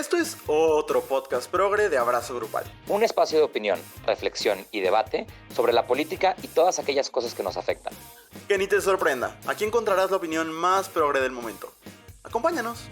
Esto es otro podcast progre de Abrazo Grupal. Un espacio de opinión, reflexión y debate sobre la política y todas aquellas cosas que nos afectan. Que ni te sorprenda, aquí encontrarás la opinión más progre del momento. Acompáñanos.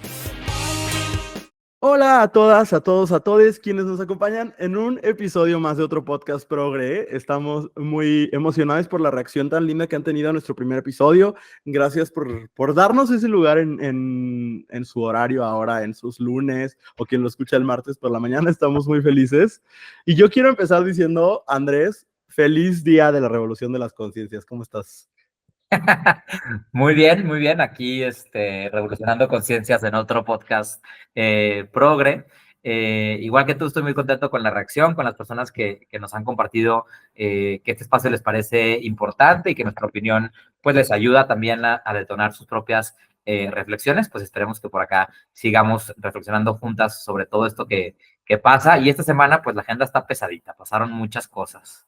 Hola a todas, a todos, a todes quienes nos acompañan en un episodio más de otro podcast progre. Estamos muy emocionados por la reacción tan linda que han tenido a nuestro primer episodio. Gracias por darnos ese lugar en su horario ahora, en sus lunes, o quien lo escucha el martes por la mañana. Estamos muy felices. Y yo quiero empezar diciendo, Andrés, feliz día de la Revolución de las Conciencias. ¿Cómo estás? Muy bien, aquí revolucionando conciencias en otro podcast progre. Igual que tú, estoy muy contento con la reacción, con las personas que nos han compartido que este espacio les parece importante y que nuestra opinión pues les ayuda también a detonar sus propias reflexiones. Pues esperemos que por acá sigamos reflexionando juntas sobre todo esto que pasa. Y esta semana pues la agenda está pesadita, pasaron muchas cosas.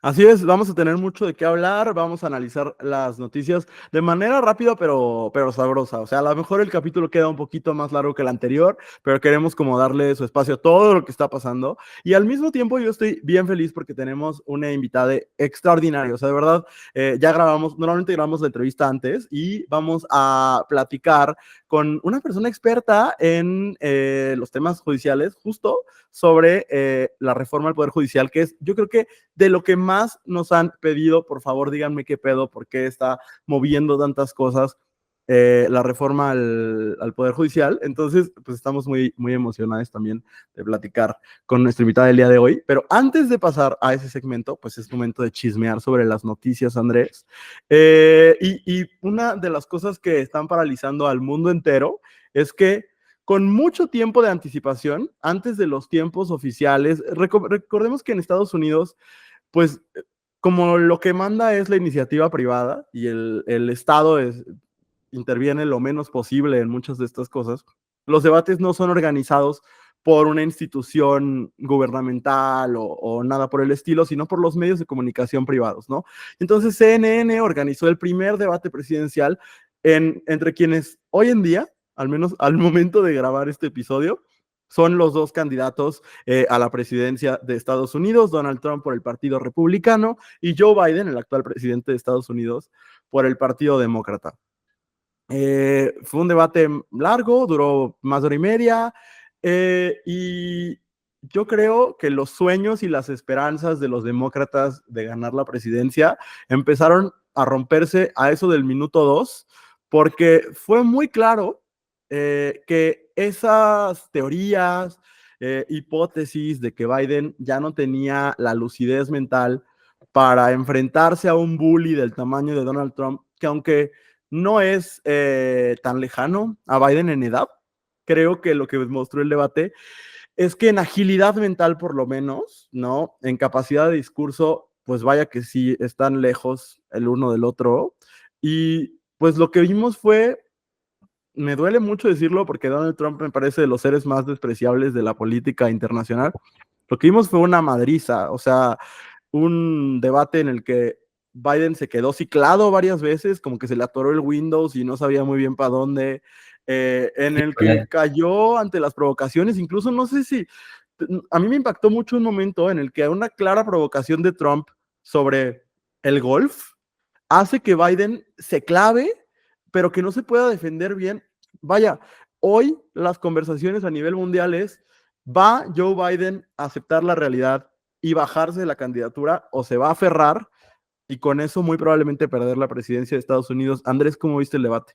Así es, vamos a tener mucho de qué hablar, vamos a analizar las noticias de manera rápida pero sabrosa. O sea, a lo mejor el capítulo queda un poquito más largo que el anterior, pero queremos como darle su espacio a todo lo que está pasando. Y al mismo tiempo yo estoy bien feliz porque tenemos una invitada extraordinaria. O sea, de verdad, ya normalmente grabamos la entrevista antes y vamos a platicar con una persona experta en los temas judiciales, justo sobre la reforma al Poder Judicial, que es, yo creo que de lo que más nos han pedido. Por favor, díganme qué pedo, por qué está moviendo tantas cosas la reforma al Poder Judicial. Entonces, pues estamos muy, muy emocionados también de platicar con nuestra invitada del día de hoy. Pero antes de pasar a ese segmento, pues es momento de chismear sobre las noticias, Andrés. Y una de las cosas que están paralizando al mundo entero es que con mucho tiempo de anticipación, antes de los tiempos oficiales, recordemos que en Estados Unidos, pues como lo que manda es la iniciativa privada y el Estado interviene lo menos posible en muchas de estas cosas, los debates no son organizados por una institución gubernamental o nada por el estilo, sino por los medios de comunicación privados, ¿no? Entonces CNN organizó el primer debate presidencial entre quienes hoy en día, al menos al momento de grabar este episodio, son los dos candidatos a la presidencia de Estados Unidos, Donald Trump por el Partido Republicano y Joe Biden, el actual presidente de Estados Unidos, por el Partido Demócrata. Fue un debate largo, duró más de hora y media, y yo creo que los sueños y las esperanzas de los demócratas de ganar la presidencia empezaron a romperse a eso del minuto 2, porque fue muy claro que esas teorías, hipótesis de que Biden ya no tenía la lucidez mental para enfrentarse a un bully del tamaño de Donald Trump, que aunque no es tan lejano a Biden en edad, creo que lo que mostró el debate es que en agilidad mental, por lo menos, ¿no? En capacidad de discurso, pues vaya que sí están lejos el uno del otro. Y pues lo que vimos fue, me duele mucho decirlo porque Donald Trump me parece de los seres más despreciables de la política internacional. Lo que vimos fue una madriza, o sea, un debate en el que Biden se quedó ciclado varias veces, como que se le atoró el Windows y no sabía muy bien para dónde, en el que cayó ante las provocaciones, incluso no sé si, a mí me impactó mucho un momento en el que una clara provocación de Trump sobre el golf hace que Biden se clave, pero que no se pueda defender bien. Vaya, hoy las conversaciones a nivel mundial es, ¿va Joe Biden a aceptar la realidad y bajarse de la candidatura o se va a aferrar y con eso muy probablemente perder la presidencia de Estados Unidos? Andrés, ¿cómo viste el debate?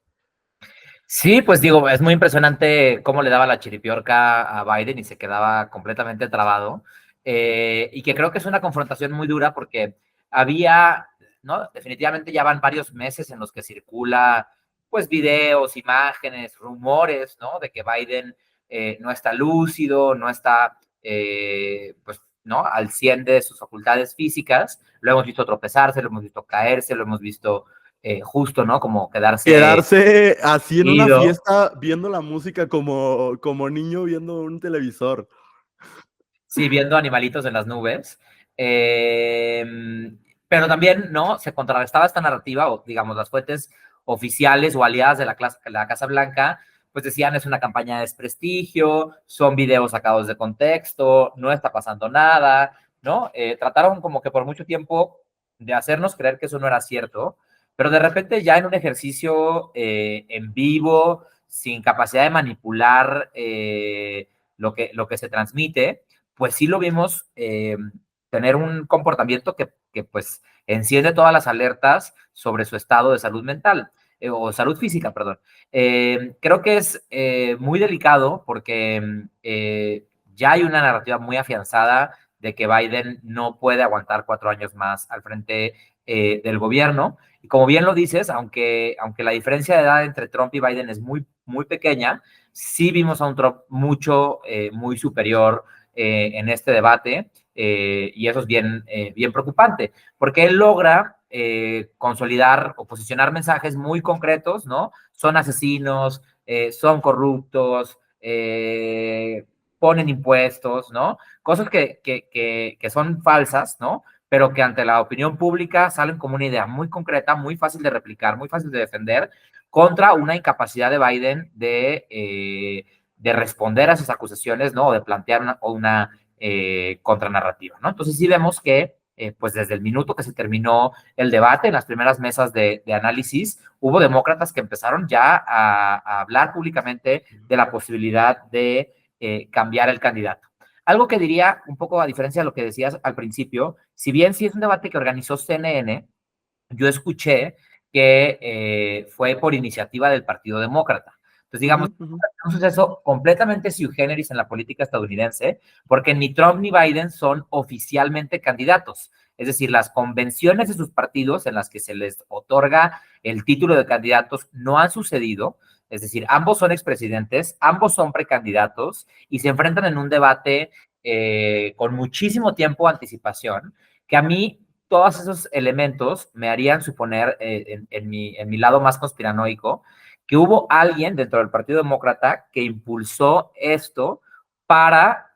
Sí, pues digo, es muy impresionante cómo le daba la chiripiorca a Biden y se quedaba completamente trabado. Y que creo que es una confrontación muy dura porque había, ¿no? Definitivamente ya van varios meses en los que circula, pues, videos, imágenes, rumores, ¿no? De que Biden no está lúcido, no está, pues, ¿no? Al 100 de sus facultades físicas. Lo hemos visto tropezarse, lo hemos visto caerse, lo hemos visto justo, ¿no? Como Quedarse así en una ido. fiesta viendo la música como niño viendo un televisor. Sí, viendo animalitos en las nubes. Pero también, ¿no? Se contrarrestaba esta narrativa, o digamos, las fuentes oficiales o aliadas de la Casa Blanca, pues decían es una campaña de desprestigio, son videos sacados de contexto, no está pasando nada, ¿no? Trataron como que por mucho tiempo de hacernos creer que eso no era cierto, pero de repente ya en un ejercicio en vivo, sin capacidad de manipular lo que se transmite, pues sí lo vimos tener un comportamiento que pues enciende todas las alertas sobre su estado de salud mental, o salud física, perdón. Creo que es muy delicado porque ya hay una narrativa muy afianzada de que Biden no puede aguantar 4 años más al frente del gobierno. Y como bien lo dices, aunque la diferencia de edad entre Trump y Biden es muy, muy pequeña, sí vimos a un Trump muy superior en este debate, y eso es bien preocupante, porque él logra consolidar o posicionar mensajes muy concretos, ¿no? Son asesinos, son corruptos, ponen impuestos, ¿no? Cosas que son falsas, ¿no? Pero que ante la opinión pública salen como una idea muy concreta, muy fácil de replicar, muy fácil de defender, contra una incapacidad de Biden de responder a esas acusaciones, ¿no? O de plantear una contranarrativa, ¿no? Entonces sí vemos que, pues desde el minuto que se terminó el debate, en las primeras mesas de análisis, hubo demócratas que empezaron ya a hablar públicamente de la posibilidad de cambiar el candidato. Algo que diría, un poco a diferencia de lo que decías al principio, si bien sí es un debate que organizó CNN, yo escuché que fue por iniciativa del Partido Demócrata. Entonces, digamos, un suceso completamente sui generis en la política estadounidense, porque ni Trump ni Biden son oficialmente candidatos. Es decir, las convenciones de sus partidos en las que se les otorga el título de candidatos no han sucedido. Es decir, ambos son expresidentes, ambos son precandidatos y se enfrentan en un debate con muchísimo tiempo de anticipación, que a mí todos esos elementos me harían suponer, en mi lado más conspiranoico, que hubo alguien dentro del Partido Demócrata que impulsó esto para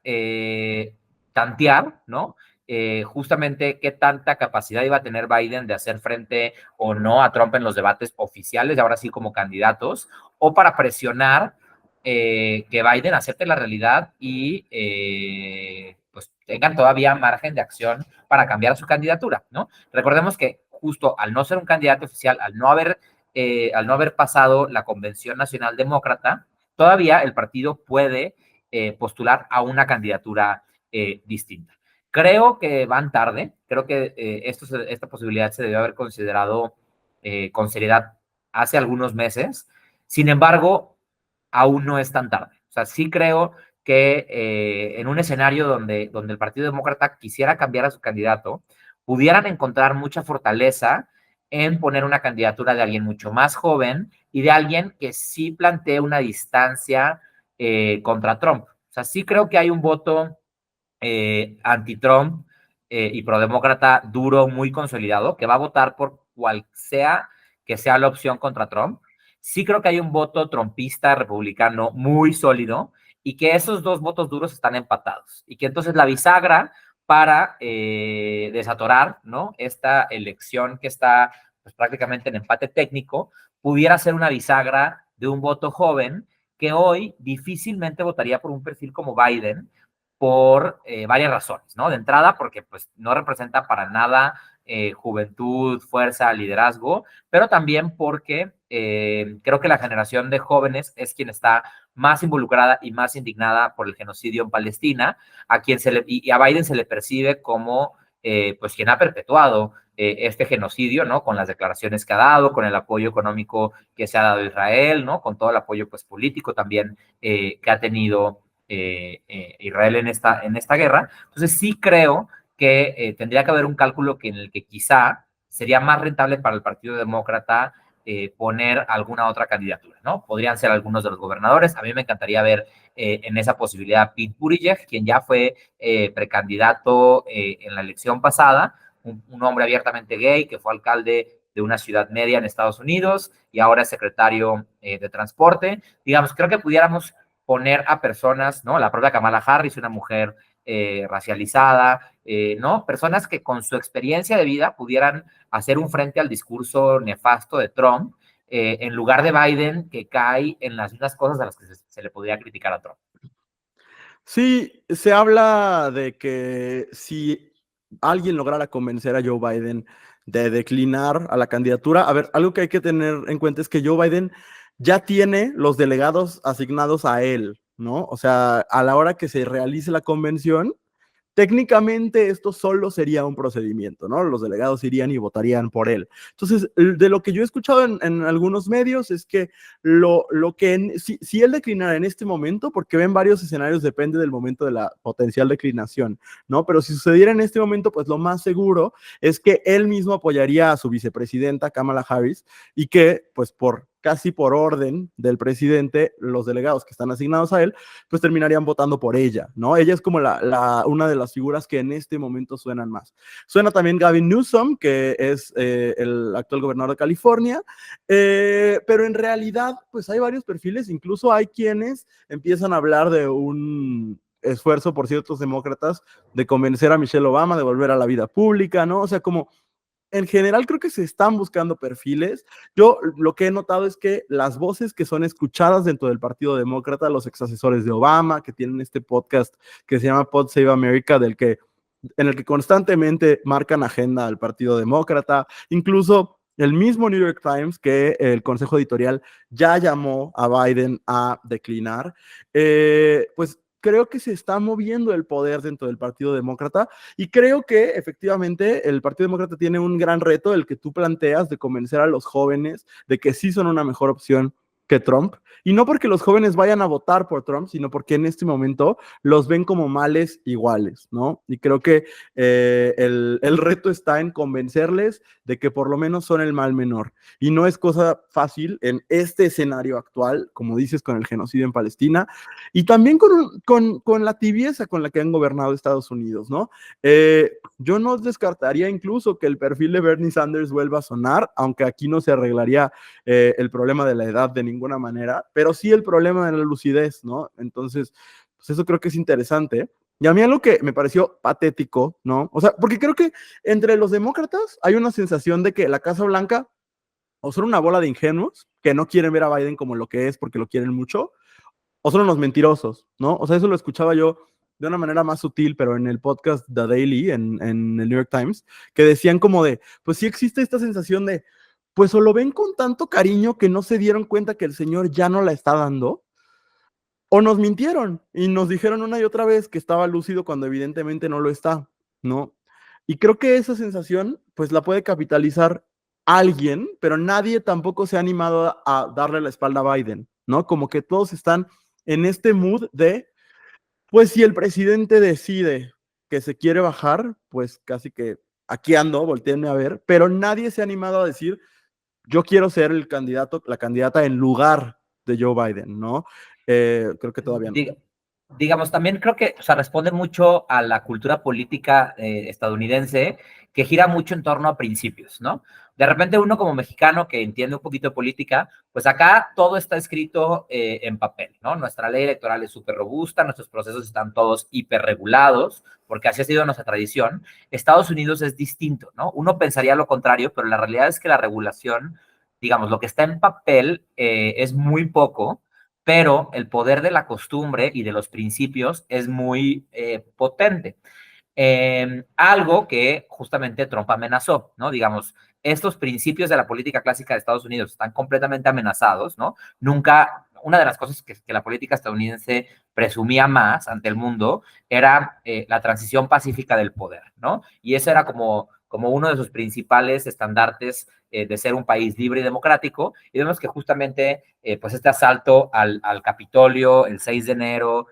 tantear, ¿no? Justamente qué tanta capacidad iba a tener Biden de hacer frente o no a Trump en los debates oficiales, ahora sí como candidatos, o para presionar que Biden acepte la realidad y pues tengan todavía margen de acción para cambiar su candidatura, ¿no? Recordemos que justo al no ser un candidato oficial, al no haber pasado la Convención Nacional Demócrata, todavía el partido puede postular a una candidatura distinta. Creo que van tarde, creo que esta posibilidad se debió haber considerado con seriedad hace algunos meses. Sin embargo, aún no es tan tarde. O sea, sí creo que en un escenario donde el Partido Demócrata quisiera cambiar a su candidato, pudieran encontrar mucha fortaleza en poner una candidatura de alguien mucho más joven y de alguien que sí plantee una distancia contra Trump. O sea, sí creo que hay un voto anti-Trump y prodemócrata duro, muy consolidado, que va a votar por cual sea que sea la opción contra Trump. Sí creo que hay un voto trumpista republicano muy sólido y que esos dos votos duros están empatados y que entonces la bisagra para desatorar, ¿no? Esta elección que está pues, prácticamente en empate técnico, pudiera ser una bisagra de un voto joven que hoy difícilmente votaría por un perfil como Biden por varias razones, ¿no? De entrada, porque pues no representa para nada juventud, fuerza, liderazgo, pero también porque creo que la generación de jóvenes es quien está más involucrada y más indignada por el genocidio en Palestina, y a Biden se le percibe como pues quien ha perpetuado este genocidio, ¿no? Con las declaraciones que ha dado, con el apoyo económico que se ha dado a Israel, ¿no? Con todo el apoyo pues político también que ha tenido Israel en esta guerra. Entonces sí creo que tendría que haber un cálculo en el que quizá sería más rentable para el Partido Demócrata poner alguna otra candidatura, ¿no? Podrían ser algunos de los gobernadores. A mí me encantaría ver en esa posibilidad Pete Buttigieg, quien ya fue precandidato en la elección pasada, un hombre abiertamente gay que fue alcalde de una ciudad media en Estados Unidos y ahora es secretario de transporte. Digamos, creo que pudiéramos poner a personas, ¿no? La propia Kamala Harris, una mujer racializada, ¿no? Personas que con su experiencia de vida pudieran hacer un frente al discurso nefasto de Trump en lugar de Biden, que cae en las mismas cosas a las que se le podría criticar a Trump. Sí, se habla de que si alguien lograra convencer a Joe Biden de declinar a la candidatura, a ver, algo que hay que tener en cuenta es que Joe Biden ya tiene los delegados asignados a él, ¿no? O sea, a la hora que se realice la convención, técnicamente esto solo sería un procedimiento, ¿no? Los delegados irían y votarían por él. Entonces, de lo que yo he escuchado en algunos medios es que si él declinara en este momento, porque ven varios escenarios, depende del momento de la potencial declinación, ¿no? Pero si sucediera en este momento, pues lo más seguro es que él mismo apoyaría a su vicepresidenta, Kamala Harris, y que, pues casi por orden del presidente, los delegados que están asignados a él, pues terminarían votando por ella, ¿no? Ella es como una de las figuras que en este momento suenan más. Suena también Gavin Newsom, que es el actual gobernador de California, pero en realidad, pues hay varios perfiles, incluso hay quienes empiezan a hablar de un esfuerzo por ciertos demócratas de convencer a Michelle Obama de volver a la vida pública, ¿no? O sea, como en general creo que se están buscando perfiles. Yo lo que he notado es que las voces que son escuchadas dentro del Partido Demócrata, los ex asesores de Obama, que tienen este podcast que se llama Pod Save America, en el que constantemente marcan agenda al Partido Demócrata, incluso el mismo New York Times, que el consejo editorial ya llamó a Biden a declinar, pues creo que se está moviendo el poder dentro del Partido Demócrata y creo que efectivamente el Partido Demócrata tiene un gran reto, el que tú planteas de convencer a los jóvenes de que sí son una mejor opción que Trump, y no porque los jóvenes vayan a votar por Trump, sino porque en este momento los ven como males iguales, ¿no? Y creo que el reto está en convencerles de que por lo menos son el mal menor, y no es cosa fácil en este escenario actual, como dices, con el genocidio en Palestina, y también con la tibieza con la que han gobernado Estados Unidos, ¿no? Yo no descartaría incluso que el perfil de Bernie Sanders vuelva a sonar, aunque aquí no se arreglaría el problema de la edad de ninguna manera, pero sí el problema de la lucidez, ¿no? Entonces, pues eso creo que es interesante. Y a mí algo que me pareció patético, ¿no? O sea, porque creo que entre los demócratas hay una sensación de que la Casa Blanca o son una bola de ingenuos que no quieren ver a Biden como lo que es porque lo quieren mucho, o son unos mentirosos, ¿no? O sea, eso lo escuchaba yo de una manera más sutil, pero en el podcast The Daily, en el New York Times, que decían como de, pues sí existe esta sensación de, pues o lo ven con tanto cariño que no se dieron cuenta que el señor ya no la está dando, o nos mintieron y nos dijeron una y otra vez que estaba lúcido cuando evidentemente no lo está, ¿no? Y creo que esa sensación, pues la puede capitalizar alguien, pero nadie tampoco se ha animado a darle la espalda a Biden, ¿no? Como que todos están en este mood de, pues si el presidente decide que se quiere bajar, pues casi que aquí ando, volteenme a ver, pero nadie se ha animado a decir, yo quiero ser el candidato, la candidata en lugar de Joe Biden, ¿no? Creo que todavía no. Digamos, también creo que, o sea, responde mucho a la cultura política estadounidense, que gira mucho en torno a principios, ¿no? De repente uno como mexicano que entiende un poquito de política, pues acá todo está escrito en papel, ¿no? Nuestra ley electoral es súper robusta, nuestros procesos están todos hiperregulados, porque así ha sido nuestra tradición. Estados Unidos es distinto, ¿no? Uno pensaría lo contrario, pero la realidad es que la regulación, digamos, lo que está en papel es muy poco, pero el poder de la costumbre y de los principios es muy potente. Algo que justamente Trump amenazó, ¿no? Digamos, estos principios de la política clásica de Estados Unidos están completamente amenazados, ¿no? Nunca, una de las cosas que la política estadounidense presumía más ante el mundo era la transición pacífica del poder, ¿no? Y eso era como uno de sus principales estandartes de ser un país libre y democrático, y vemos que justamente pues este asalto al Capitolio el 6 de enero,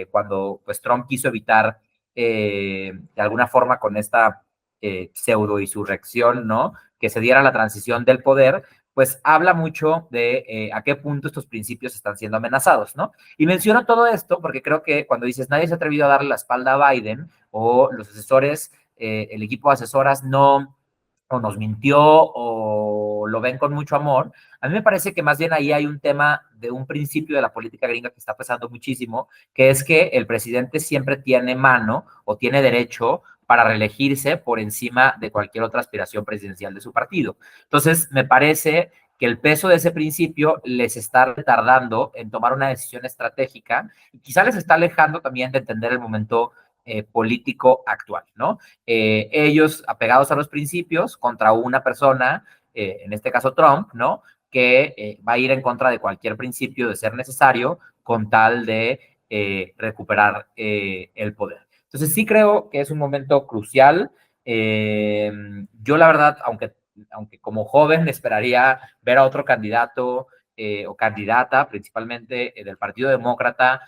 cuando pues Trump quiso evitar de alguna forma con esta pseudo insurrección, ¿no? Que se diera la transición del poder, pues habla mucho de a qué punto estos principios están siendo amenazados, ¿no? Y menciono todo esto porque creo que cuando dices nadie se ha atrevido a darle la espalda a Biden o los asesores, el equipo de asesoras no o nos mintió o lo ven con mucho amor. A mí me parece que más bien ahí hay un tema de un principio de la política gringa que está pesando muchísimo, que es que el presidente siempre tiene mano o tiene derecho para reelegirse por encima de cualquier otra aspiración presidencial de su partido. Entonces, me parece que el peso de ese principio les está retardando en tomar una decisión estratégica y quizá les está alejando también de entender el momento político actual, ¿no? Ellos apegados a los principios contra una persona, en este caso Trump, ¿no? Que va a ir en contra de cualquier principio de ser necesario con tal de recuperar el poder. Entonces sí creo que es un momento crucial. Yo la verdad, aunque como joven esperaría ver a otro candidato o candidata, principalmente del Partido Demócrata,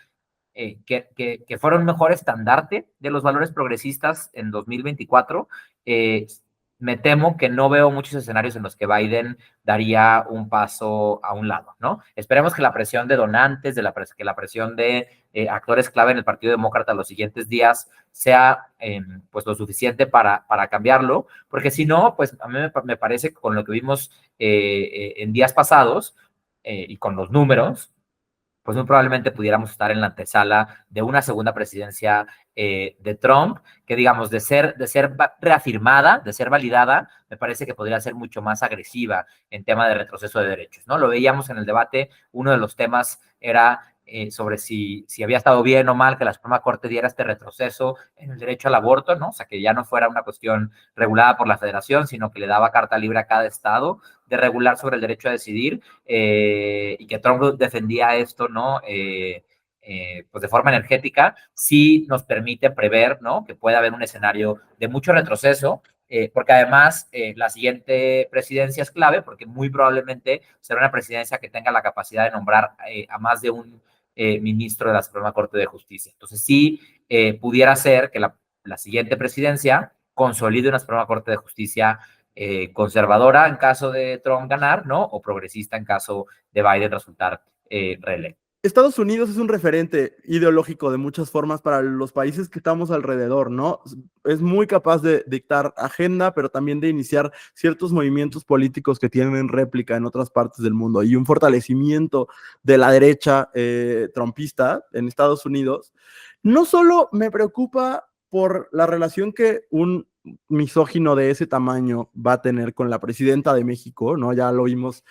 que fuera un mejor estandarte de los valores progresistas en 2024, me temo que no veo muchos escenarios en los que Biden daría un paso a un lado, ¿no? Esperemos que la presión de donantes, que la presión de actores clave en el Partido Demócrata los siguientes días sea pues lo suficiente para cambiarlo, porque si no, pues a mí me parece que con lo que vimos en días pasados y con los números, pues muy probablemente pudiéramos estar en la antesala de una segunda presidencia de Trump, que digamos, de ser reafirmada, de ser validada, me parece que podría ser mucho más agresiva en tema de retroceso de derechos, ¿no? Lo veíamos en el debate, uno de los temas era sobre si había estado bien o mal que la Suprema Corte diera este retroceso en el derecho al aborto, ¿no? O sea, que ya no fuera una cuestión regulada por la federación, sino que le daba carta libre a cada estado de regular sobre el derecho a decidir, y que Trump defendía esto, ¿no? Pues de forma energética, sí nos permite prever, ¿no? Que puede haber un escenario de mucho retroceso, porque además la siguiente presidencia es clave, porque muy probablemente será una presidencia que tenga la capacidad de nombrar a más de un ministro de la Suprema Corte de Justicia. Entonces sí pudiera ser que la siguiente presidencia consolide una Suprema Corte de Justicia conservadora en caso de Trump ganar, ¿no? O progresista en caso de Biden resultar reelecto. Estados Unidos es un referente ideológico de muchas formas para los países que estamos alrededor, ¿no? Es muy capaz de dictar agenda, pero también de iniciar ciertos movimientos políticos que tienen réplica en otras partes del mundo y un fortalecimiento de la derecha trumpista en Estados Unidos. No solo me preocupa por la relación que un misógino de ese tamaño va a tener con la presidenta de México, ¿no? Ya lo vimos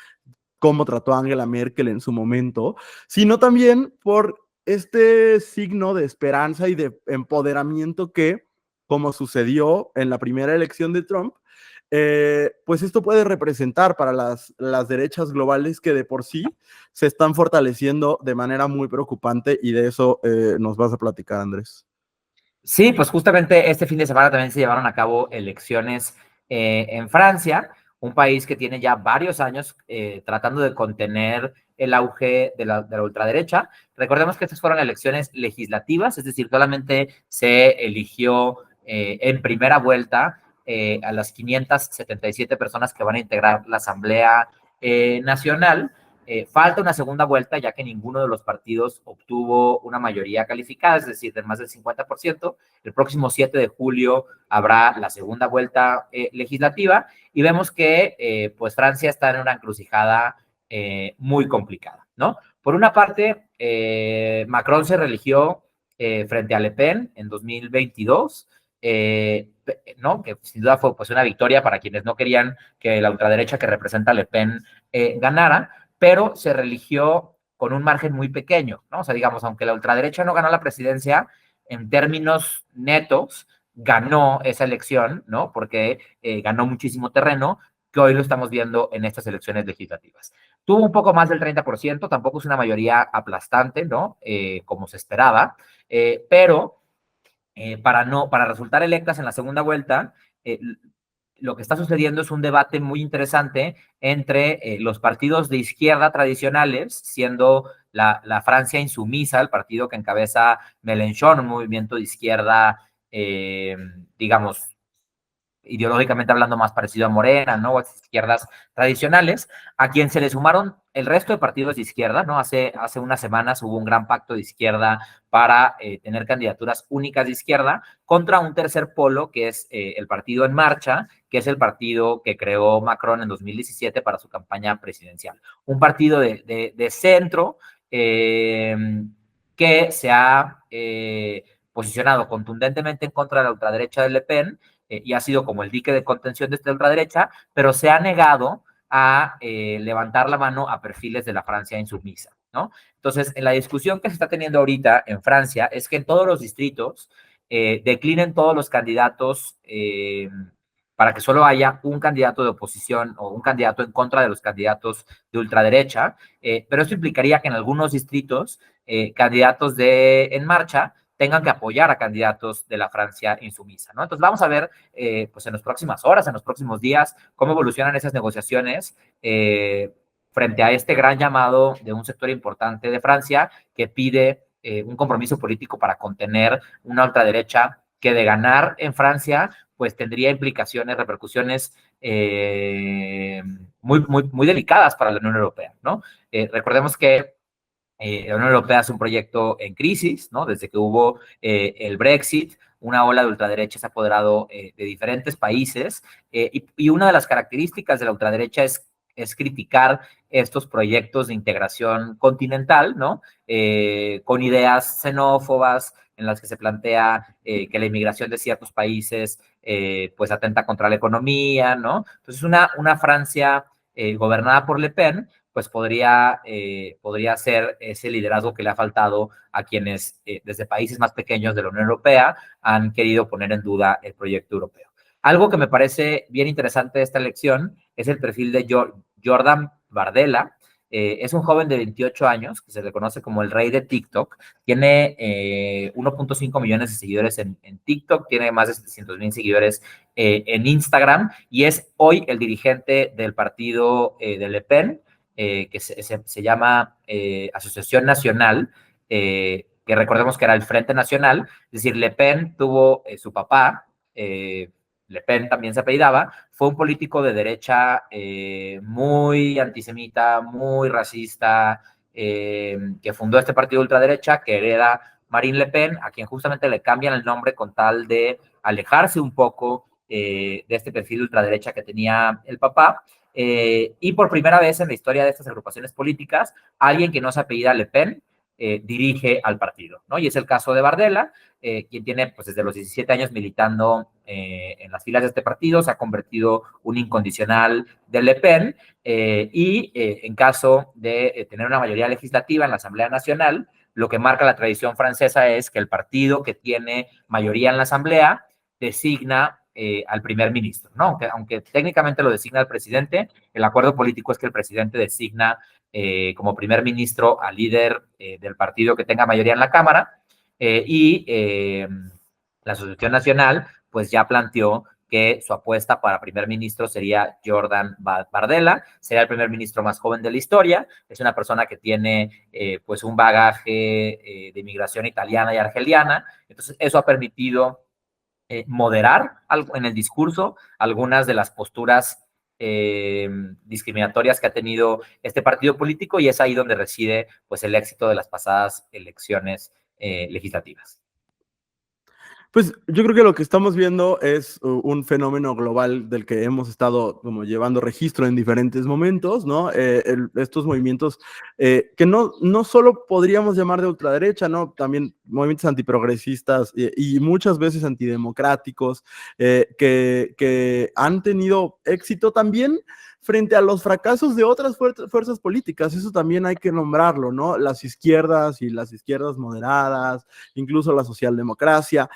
cómo trató a Angela Merkel en su momento, sino también por este signo de esperanza y de empoderamiento que, como sucedió en la primera elección de Trump, pues esto puede representar para las derechas globales que de por sí se están fortaleciendo de manera muy preocupante y de eso nos vas a platicar, Andrés. Sí, pues justamente este fin de semana también se llevaron a cabo elecciones en Francia, un país que tiene ya varios años tratando de contener el auge de la ultraderecha. Recordemos que estas fueron elecciones legislativas, es decir, solamente se eligió en primera vuelta a las 577 personas que van a integrar la Asamblea Nacional. Falta una segunda vuelta, ya que ninguno de los partidos obtuvo una mayoría calificada, es decir, de más del 50%. El próximo 7 de julio habrá la segunda vuelta legislativa y vemos que pues Francia está en una encrucijada muy complicada, ¿no? Por una parte, Macron se religió frente a Le Pen en 2022, ¿no? Que sin duda fue pues una victoria para quienes no querían que la ultraderecha que representa a Le Pen ganara, pero se religió con un margen muy pequeño, ¿no? O sea, digamos, aunque la ultraderecha no ganó la presidencia, en términos netos, ganó esa elección, ¿no? Porque ganó muchísimo terreno, que hoy lo estamos viendo en estas elecciones legislativas. Tuvo un poco más del 30%, tampoco es una mayoría aplastante, ¿no? Como se esperaba, pero para resultar electas en la segunda vuelta, lo que está sucediendo es un debate muy interesante entre los partidos de izquierda tradicionales, siendo la Francia insumisa, el partido que encabeza Mélenchon, un movimiento de izquierda, digamos, ideológicamente hablando más parecido a Morena, ¿no? O a las izquierdas tradicionales, a quien se le sumaron el resto de partidos de izquierda, ¿no? Hace unas semanas hubo un gran pacto de izquierda para tener candidaturas únicas de izquierda contra un tercer polo, que es el Partido en Marcha, que es el partido que creó Macron en 2017 para su campaña presidencial. Un partido de centro que se ha posicionado contundentemente en contra de la ultraderecha de Le Pen, y ha sido como el dique de contención de esta ultraderecha, pero se ha negado a levantar la mano a perfiles de la Francia insumisa, ¿no? Entonces, en la discusión que se está teniendo ahorita en Francia es que en todos los distritos declinen todos los candidatos para que solo haya un candidato de oposición o un candidato en contra de los candidatos de ultraderecha, pero eso implicaría que en algunos distritos candidatos de En Marcha tengan que apoyar a candidatos de la Francia insumisa, ¿no? Entonces vamos a ver, pues en las próximas horas, en los próximos días, cómo evolucionan esas negociaciones frente a este gran llamado de un sector importante de Francia que pide un compromiso político para contener una ultraderecha que de ganar en Francia, pues tendría implicaciones, repercusiones muy delicadas para la Unión Europea, ¿no? Recordemos que la Unión Europea es un proyecto en crisis, ¿no? Desde que hubo el Brexit, una ola de ultraderecha se ha apoderado de diferentes países y una de las características de la ultraderecha es criticar estos proyectos de integración continental, ¿no? Con ideas xenófobas en las que se plantea que la inmigración de ciertos países pues atenta contra la economía, ¿no? Entonces una Francia gobernada por Le Pen pues podría ser ese liderazgo que le ha faltado a quienes desde países más pequeños de la Unión Europea han querido poner en duda el proyecto europeo. Algo que me parece bien interesante de esta elección es el perfil de Jordan Bardella. Es un joven de 28 años que se le conoce como el rey de TikTok. Tiene 1.5 millones de seguidores en TikTok, tiene más de 700,000 seguidores en Instagram y es hoy el dirigente del partido de Le Pen, que se llama Asociación Nacional, que recordemos que era el Frente Nacional, es decir, Le Pen tuvo su papá, Le Pen también se apellidaba, fue un político de derecha muy antisemita, muy racista, que fundó este partido de ultraderecha, que hereda Marine Le Pen, a quien justamente le cambian el nombre con tal de alejarse un poco de este perfil de ultraderecha que tenía el papá. Y por primera vez en la historia de estas agrupaciones políticas, alguien que no se apellida Le Pen dirige al partido, ¿no? Y es el caso de Bardella, quien tiene pues desde los 17 años militando en las filas de este partido, se ha convertido un incondicional de Le Pen y en caso de tener una mayoría legislativa en la Asamblea Nacional, lo que marca la tradición francesa es que el partido que tiene mayoría en la Asamblea designa al primer ministro, ¿no? Aunque técnicamente lo designa el presidente, el acuerdo político es que el presidente designa como primer ministro al líder del partido que tenga mayoría en la Cámara y la Asociación Nacional pues ya planteó que su apuesta para primer ministro sería Jordan Bardella, sería el primer ministro más joven de la historia, es una persona que tiene pues un bagaje de inmigración italiana y argeliana, entonces eso ha permitido moderar en el discurso algunas de las posturas discriminatorias que ha tenido este partido político y es ahí donde reside pues el éxito de las pasadas elecciones legislativas. Pues yo creo que lo que estamos viendo es un fenómeno global del que hemos estado como llevando registro en diferentes momentos, ¿no? Estos movimientos que no solo podríamos llamar de ultraderecha, ¿no? También movimientos antiprogresistas y muchas veces antidemocráticos que han tenido éxito también frente a los fracasos de otras fuerzas políticas. Eso también hay que nombrarlo, ¿no? Las izquierdas y las izquierdas moderadas, incluso la socialdemocracia,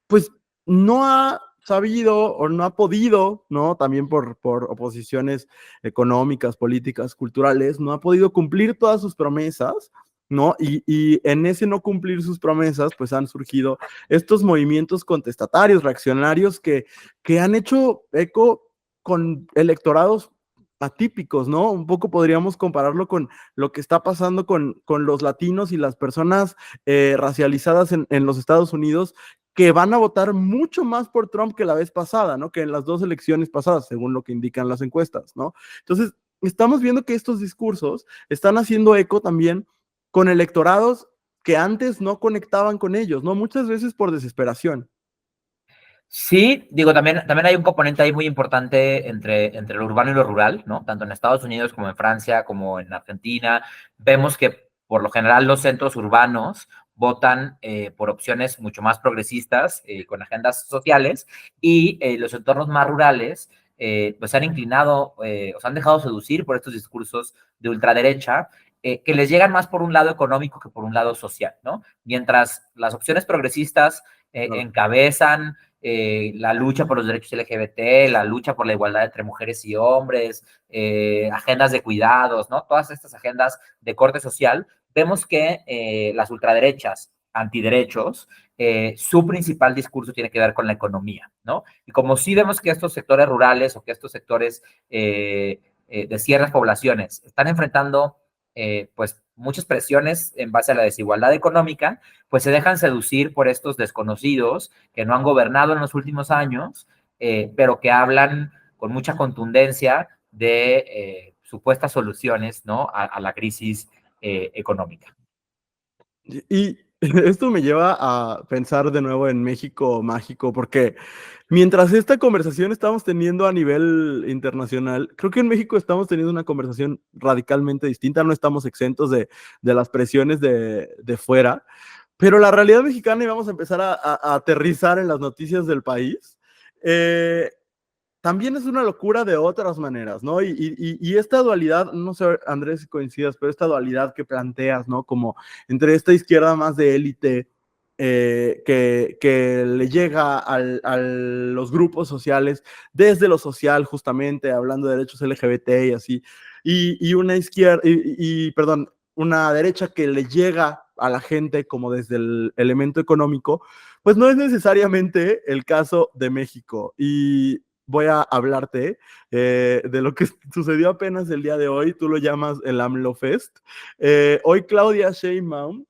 pues no ha sabido o no ha podido, ¿no? También por oposiciones económicas, políticas, culturales, no ha podido cumplir todas sus promesas, ¿no? Y en ese no cumplir sus promesas, pues han surgido estos movimientos contestatarios, reaccionarios que han hecho eco con electorados atípicos, ¿no? Un poco podríamos compararlo con lo que está pasando con los latinos y las personas racializadas en los Estados Unidos, que van a votar mucho más por Trump que la vez pasada, ¿no? Que en las dos elecciones pasadas, según lo que indican las encuestas, ¿no? Entonces, estamos viendo que estos discursos están haciendo eco también con electorados que antes no conectaban con ellos, ¿no? Muchas veces por desesperación. Sí, digo, también hay un componente ahí muy importante entre lo urbano y lo rural, ¿no? Tanto en Estados Unidos como en Francia, como en Argentina. Vemos que por lo general los centros urbanos votan por opciones mucho más progresistas, con agendas sociales, y los entornos más rurales pues se han inclinado o se han dejado seducir por estos discursos de ultraderecha, que les llegan más por un lado económico que por un lado social, ¿no? Mientras las opciones progresistas Claro. encabezan la lucha por los derechos LGBT, la lucha por la igualdad entre mujeres y hombres, agendas de cuidados, ¿no? Todas estas agendas de corte social, vemos que las ultraderechas, antiderechos, su principal discurso tiene que ver con la economía, ¿no? Y como sí vemos que estos sectores rurales o que estos sectores de ciertas poblaciones están enfrentando pues muchas presiones en base a la desigualdad económica, pues se dejan seducir por estos desconocidos que no han gobernado en los últimos años, pero que hablan con mucha contundencia de supuestas soluciones, ¿no? A la crisis económica. Y esto me lleva a pensar de nuevo en México mágico, porque mientras esta conversación estamos teniendo a nivel internacional, creo que en México estamos teniendo una conversación radicalmente distinta, no estamos exentos de las presiones de fuera, pero la realidad mexicana, y vamos a empezar a aterrizar en las noticias del país, también es una locura de otras maneras, ¿no? Y esta dualidad, no sé, Andrés, si coincidas, pero esta dualidad que planteas, ¿no? Como entre esta izquierda más de élite que le llega a los grupos sociales desde lo social, justamente, hablando de derechos LGBT y así, y una izquierda, perdón, una derecha que le llega a la gente como desde el elemento económico, pues no es necesariamente el caso de México. Y voy a hablarte de lo que sucedió apenas el día de hoy. Tú lo llamas el AMLO Fest. Hoy Claudia Sheinbaum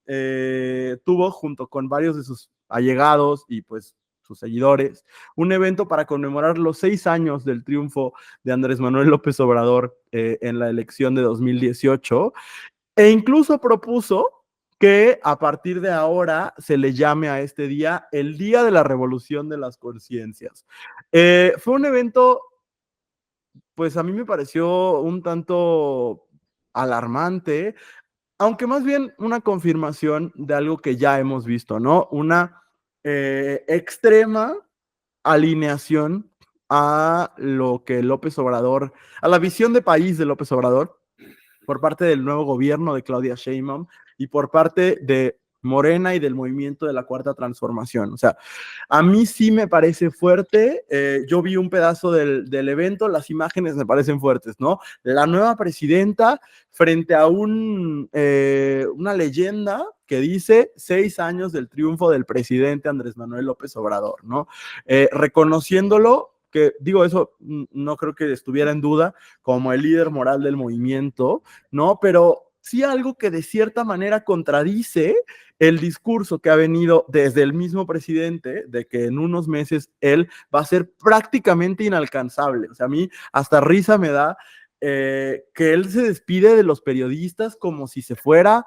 tuvo, junto con varios de sus allegados y pues sus seguidores, un evento para conmemorar los 6 años del triunfo de Andrés Manuel López Obrador en la elección de 2018, e incluso propuso que a partir de ahora se le llame a este día el Día de la Revolución de las Conciencias. Fue un evento, pues a mí me pareció un tanto alarmante, aunque más bien una confirmación de algo que ya hemos visto, ¿no? Una extrema alineación a lo que López Obrador, a la visión de país de López Obrador, por parte del nuevo gobierno de Claudia Sheinbaum y por parte de Morena y del movimiento de la Cuarta Transformación. O sea, a mí sí me parece fuerte. Yo vi un pedazo del evento, las imágenes me parecen fuertes, ¿no? La nueva presidenta frente a una leyenda que dice 6 años del triunfo del presidente Andrés Manuel López Obrador, ¿no? Reconociéndolo, que digo, eso no creo que estuviera en duda, como el líder moral del movimiento, ¿no? Pero sí algo que de cierta manera contradice el discurso que ha venido desde el mismo presidente de que en unos meses él va a ser prácticamente inalcanzable. O sea, a mí hasta risa me da que él se despide de los periodistas como si se fuera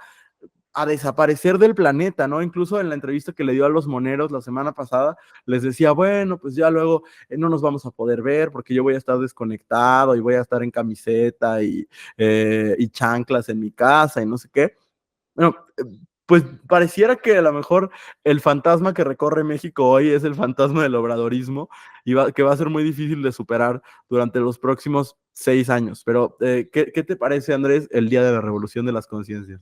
a desaparecer del planeta, ¿no? Incluso en la entrevista que le dio a los moneros la semana pasada, les decía, bueno, pues ya luego no nos vamos a poder ver porque yo voy a estar desconectado y voy a estar en camiseta y chanclas en mi casa y no sé qué. Bueno, pues pareciera que a lo mejor el fantasma que recorre México hoy es el fantasma del obradorismo y que va a ser muy difícil de superar durante los próximos 6 años. Pero, ¿qué te parece, Andrés, el Día de la Revolución de las Conciencias?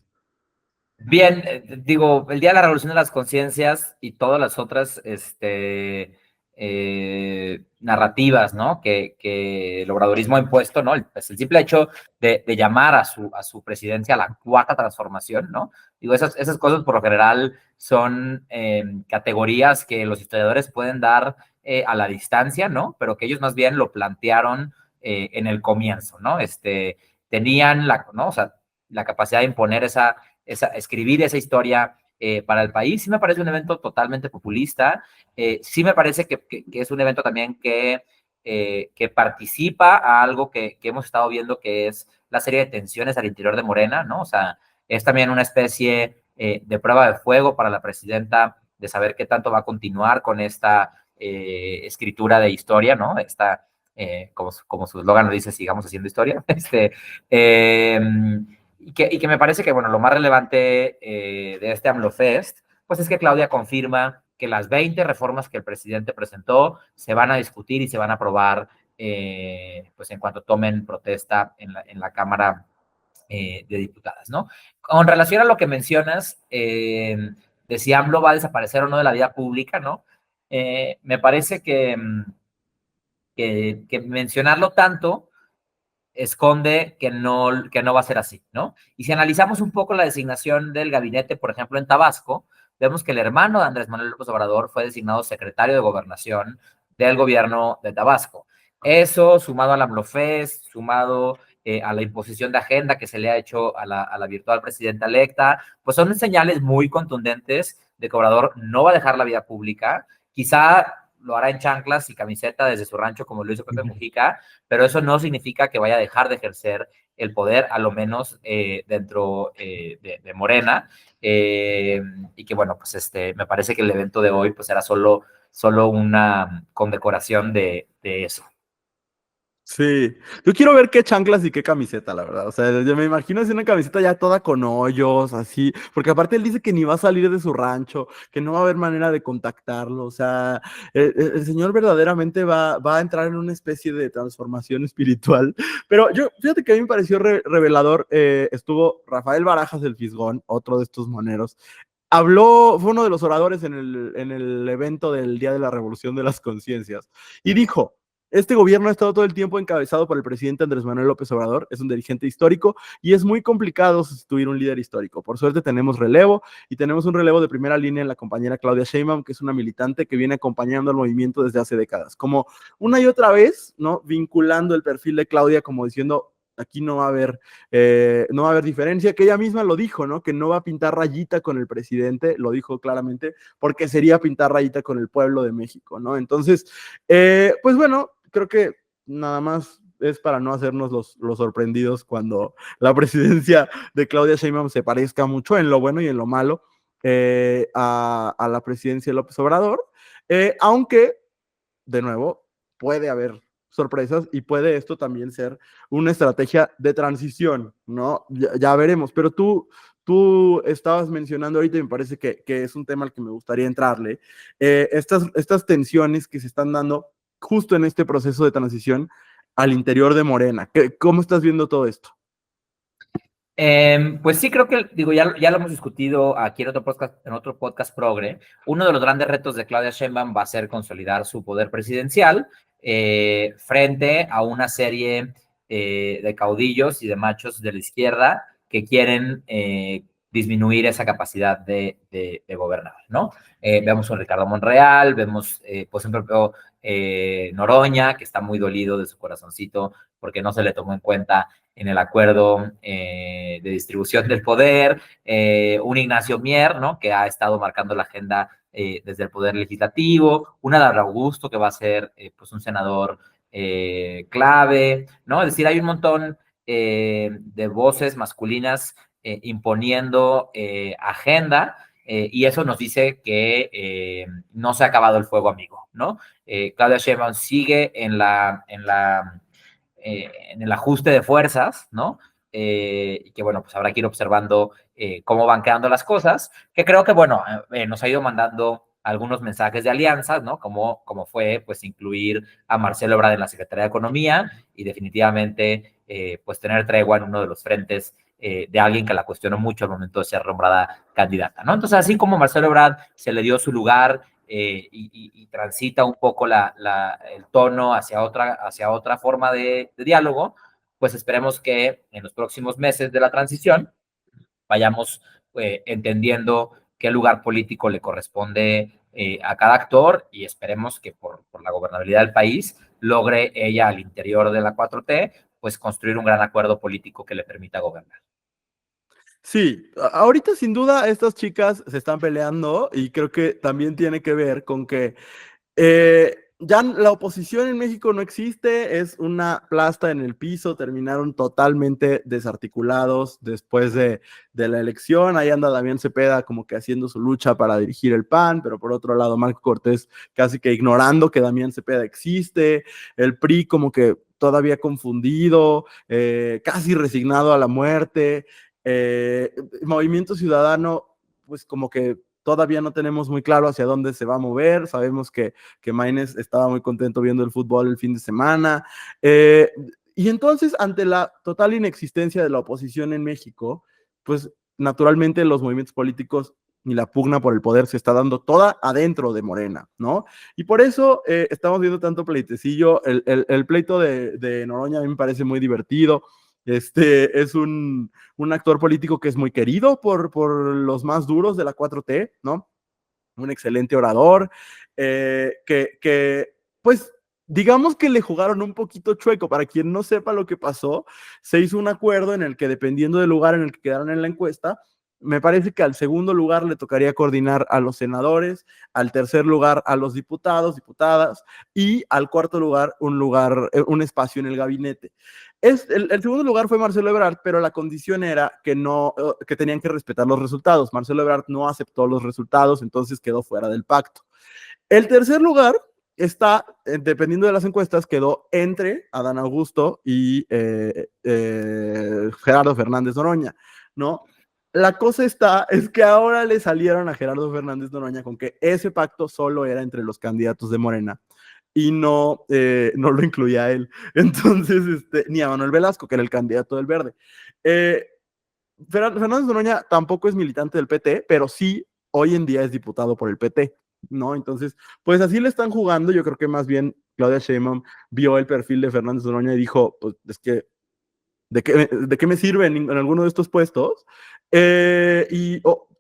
Bien, digo, el Día de la Revolución de las Conciencias y todas las otras narrativas, ¿no? Que el obradorismo ha impuesto, ¿no? Pues el simple hecho de llamar a su presidencia la Cuarta Transformación, ¿no? Digo, esas cosas por lo general son categorías que los historiadores pueden dar a la distancia, ¿no? Pero que ellos más bien lo plantearon en el comienzo, ¿no? Tenían ¿no? O sea, la capacidad de imponer escribir esa historia para el país. Sí me parece un evento totalmente populista. Sí me parece que es un evento también que participa a algo que hemos estado viendo, que es la serie de tensiones al interior de Morena, ¿no? O sea, es también una especie de prueba de fuego para la presidenta de saber qué tanto va a continuar con esta escritura de historia, ¿no? Como su eslogan lo dice, sigamos haciendo historia. Y que me parece que, bueno, lo más relevante de este AMLO Fest, pues es que Claudia confirma que las 20 reformas que el presidente presentó se van a discutir y se van a aprobar pues en cuanto tomen protesta en la Cámara de Diputadas, ¿no? Con relación a lo que mencionas, de si AMLO va a desaparecer o no de la vida pública, ¿no? Me parece que mencionarlo tanto esconde que no va a ser así, ¿no? Y si analizamos un poco la designación del gabinete, por ejemplo, en Tabasco, vemos que el hermano de Andrés Manuel López Obrador fue designado secretario de Gobernación del gobierno de Tabasco. Eso, sumado al AMLOFES, sumado a la imposición de agenda que se le ha hecho a la virtual presidenta electa, pues son señales muy contundentes de que Obrador no va a dejar la vida pública. Quizá lo hará en chanclas y camiseta desde su rancho, como lo hizo Pepe Mujica, pero eso no significa que vaya a dejar de ejercer el poder, a lo menos dentro de Morena, y que bueno, pues me parece que el evento de hoy pues era solo una condecoración de eso. Sí, yo quiero ver qué chanclas y qué camiseta, la verdad. O sea, yo me imagino así una camiseta ya toda con hoyos, así, porque aparte él dice que ni va a salir de su rancho, que no va a haber manera de contactarlo. O sea, el señor verdaderamente va a entrar en una especie de transformación espiritual. Pero yo, fíjate que a mí me pareció revelador, estuvo Rafael Barajas del Fisgón, otro de estos moneros. Habló, fue uno de los oradores en el evento del Día de la Revolución de las Conciencias, y dijo: este gobierno ha estado todo el tiempo encabezado por el presidente Andrés Manuel López Obrador, es un dirigente histórico y es muy complicado sustituir un líder histórico. Por suerte tenemos relevo y tenemos un relevo de primera línea en la compañera Claudia Sheinbaum, que es una militante que viene acompañando al movimiento desde hace décadas. Como una y otra vez, ¿no? Vinculando el perfil de Claudia como diciendo: aquí no va a haber diferencia, que ella misma lo dijo, ¿no? Que no va a pintar rayita con el presidente, lo dijo claramente, porque sería pintar rayita con el pueblo de México, ¿no? Entonces, pues bueno, creo que nada más es para no hacernos los sorprendidos cuando la presidencia de Claudia Sheinbaum se parezca mucho en lo bueno y en lo malo a la presidencia de López Obrador, aunque, de nuevo, puede haber sorpresas y puede esto también ser una estrategia de transición, ¿no? Ya veremos, pero tú estabas mencionando ahorita, y me parece que es un tema al que me gustaría entrarle, estas tensiones que se están dando justo en este proceso de transición al interior de Morena. ¿Cómo estás viendo todo esto? Pues sí, creo que, digo, ya lo hemos discutido aquí en otro podcast progre. Uno de los grandes retos de Claudia Sheinbaum va a ser consolidar su poder presidencial frente a una serie de caudillos y de machos de la izquierda que quieren disminuir esa capacidad de gobernar, ¿no? Vemos a Ricardo Monreal, vemos, pues, un propio Noroña, que está muy dolido de su corazoncito porque no se le tomó en cuenta en el acuerdo de distribución del poder, un Ignacio Mier, ¿no? Que ha estado marcando la agenda desde el Poder Legislativo, un Adán Augusto, que va a ser pues un senador clave, ¿no? Es decir, hay un montón de voces masculinas imponiendo agenda, y eso nos dice que no se ha acabado el fuego, amigo, ¿no? Claudia Sheinbaum sigue en el ajuste de fuerzas, ¿no? Y que, bueno, pues habrá que ir observando cómo van quedando las cosas, que creo que, bueno, nos ha ido mandando algunos mensajes de alianzas, ¿no? Como fue, pues, incluir a Marcelo Ebrard en la Secretaría de Economía y definitivamente, pues, tener tregua en uno de los frentes de alguien que la cuestionó mucho al momento de ser nombrada candidata, ¿no? Entonces, así como Marcelo Ebrard se le dio su lugar y transita un poco el tono hacia otra forma de diálogo, pues esperemos que en los próximos meses de la transición vayamos entendiendo qué lugar político le corresponde a cada actor, y esperemos que por la gobernabilidad del país logre ella al interior de la 4T pues construir un gran acuerdo político que le permita gobernar. Sí, ahorita sin duda estas chicas se están peleando y creo que también tiene que ver con que ya la oposición en México no existe, es una plasta en el piso, terminaron totalmente desarticulados después de la elección. Ahí anda Damián Cepeda como que haciendo su lucha para dirigir el PAN, pero por otro lado Marco Cortés casi que ignorando que Damián Cepeda existe, el PRI como que todavía confundido, casi resignado a la muerte, Movimiento Ciudadano pues como que todavía no tenemos muy claro hacia dónde se va a mover. Sabemos que Maines estaba muy contento viendo el fútbol el fin de semana. Y entonces, ante la total inexistencia de la oposición en México, pues naturalmente los movimientos políticos y la pugna por el poder se está dando toda adentro de Morena, ¿no? Y por eso estamos viendo tanto pleitecillo. El pleito de Noroña a mí me parece muy divertido. Es un actor político que es muy querido por los más duros de la 4T, ¿no? Un excelente orador, pues, digamos que le jugaron un poquito chueco. Para quien no sepa lo que pasó, se hizo un acuerdo en el que, dependiendo del lugar en el que quedaron en la encuesta, me parece que al segundo lugar le tocaría coordinar a los senadores, al tercer lugar a los diputados, diputadas, y al cuarto lugar, un espacio en el gabinete. El segundo lugar fue Marcelo Ebrard, pero la condición era que tenían que respetar los resultados. Marcelo Ebrard no aceptó los resultados, entonces quedó fuera del pacto. El tercer lugar está, dependiendo de las encuestas, quedó entre Adán Augusto y Gerardo Fernández Noroña, ¿no? La cosa es que ahora le salieron a Gerardo Fernández Noroña con que ese pacto solo era entre los candidatos de Morena y no lo incluía a él. Entonces, ni a Manuel Velasco, que era el candidato del Verde. Fernández Noroña tampoco es militante del PT, pero sí hoy en día es diputado por el PT, ¿no? Entonces, pues así le están jugando. Yo creo que más bien Claudia Sheinbaum vio el perfil de Fernández Noroña y dijo, pues es que, ¿de qué me sirve en alguno de estos puestos?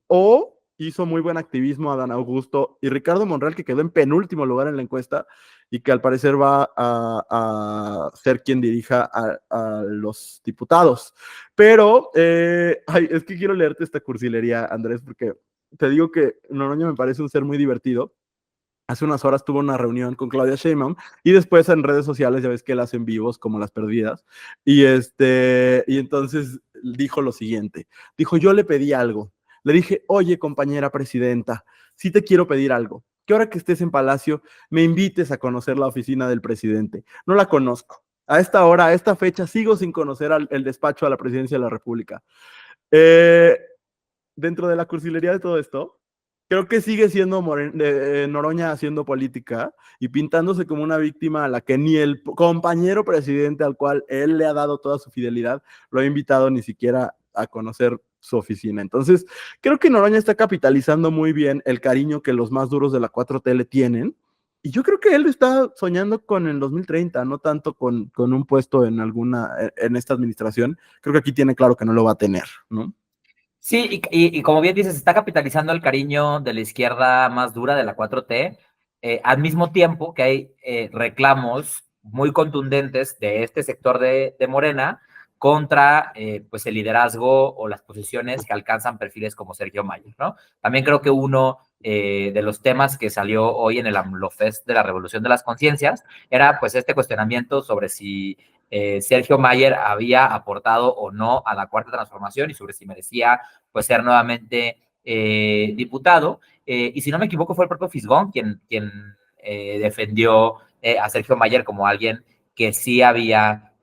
O hizo muy buen activismo Adán Augusto y Ricardo Monreal, que quedó en penúltimo lugar en la encuesta y que al parecer va a ser quien dirija a los diputados. Pero es que quiero leerte esta cursilería, Andrés, porque te digo que Noroña me parece un ser muy divertido. Hace unas horas tuvo una reunión con Claudia Sheinbaum y después en redes sociales ya ves que él hace en vivos como Las Perdidas y entonces dijo lo siguiente, dijo, yo le pedí algo, le dije, oye compañera presidenta, sí te quiero pedir algo, que ahora que estés en Palacio me invites a conocer la oficina del presidente, no la conozco, a esta hora, a esta fecha sigo sin conocer el despacho a la presidencia de la República. Dentro de la cursilería de todo esto, creo que sigue siendo Noroña haciendo política y pintándose como una víctima a la que ni el compañero presidente al cual él le ha dado toda su fidelidad lo ha invitado ni siquiera a conocer su oficina. Entonces, creo que Noroña está capitalizando muy bien el cariño que los más duros de la 4T le tienen. Y yo creo que él está soñando con el 2030, no tanto con un puesto en esta administración. Creo que aquí tiene claro que no lo va a tener, ¿no? Sí, y como bien dices, está capitalizando el cariño de la izquierda más dura de la 4T, al mismo tiempo que hay reclamos muy contundentes de este sector de Morena contra pues el liderazgo o las posiciones que alcanzan perfiles como Sergio Mayer, ¿no? También creo que uno de los temas que salió hoy en el AMLOFest de la Revolución de las Conciencias era pues este cuestionamiento sobre si Sergio Mayer había aportado o no a la Cuarta Transformación y sobre si merecía pues ser nuevamente diputado. Y si no me equivoco, fue el propio Fisgón quien defendió a Sergio Mayer como alguien que sí había,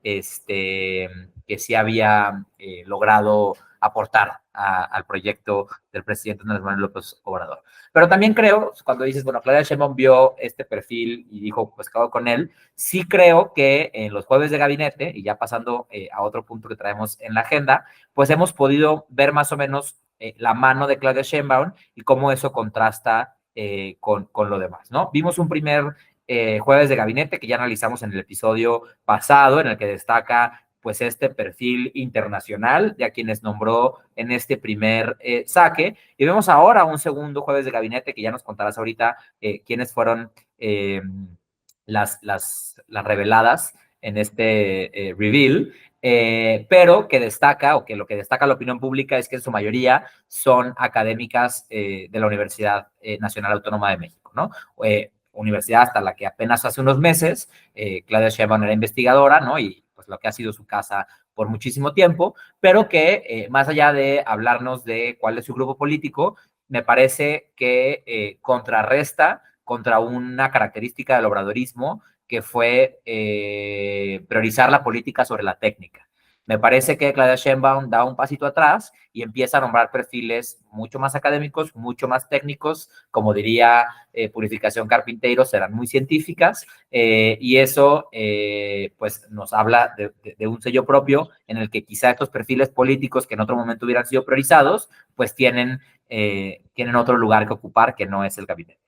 logrado aportar al proyecto del presidente Andrés Manuel López Obrador. Pero también creo, cuando dices, bueno, Claudia Sheinbaum vio este perfil y dijo, pues quedó con él, sí creo que en los jueves de gabinete, y ya pasando a otro punto que traemos en la agenda, pues hemos podido ver más o menos la mano de Claudia Sheinbaum y cómo eso contrasta con lo demás, ¿no? Vimos un primer jueves de gabinete que ya analizamos en el episodio pasado, en el que destaca pues este perfil internacional de a quienes nombró en este primer saque, y vemos ahora un segundo jueves de gabinete que ya nos contarás ahorita quiénes fueron las reveladas en este reveal, pero que destaca, o que lo que destaca la opinión pública es que en su mayoría son académicas de la Universidad Nacional Autónoma de México, ¿no? Universidad hasta la que apenas hace unos meses Claudia Sheinbaum era investigadora, ¿no? Y pues lo que ha sido su casa por muchísimo tiempo, pero que más allá de hablarnos de cuál es su grupo político, me parece que contrarresta contra una característica del obradorismo que fue priorizar la política sobre la técnica. Me parece que Claudia Sheinbaum da un pasito atrás y empieza a nombrar perfiles mucho más académicos, mucho más técnicos, como diría Purificación Carpinteiro, serán muy científicas, y eso pues nos habla de un sello propio en el que quizá estos perfiles políticos que en otro momento hubieran sido priorizados, pues tienen otro lugar que ocupar que no es el gabinete.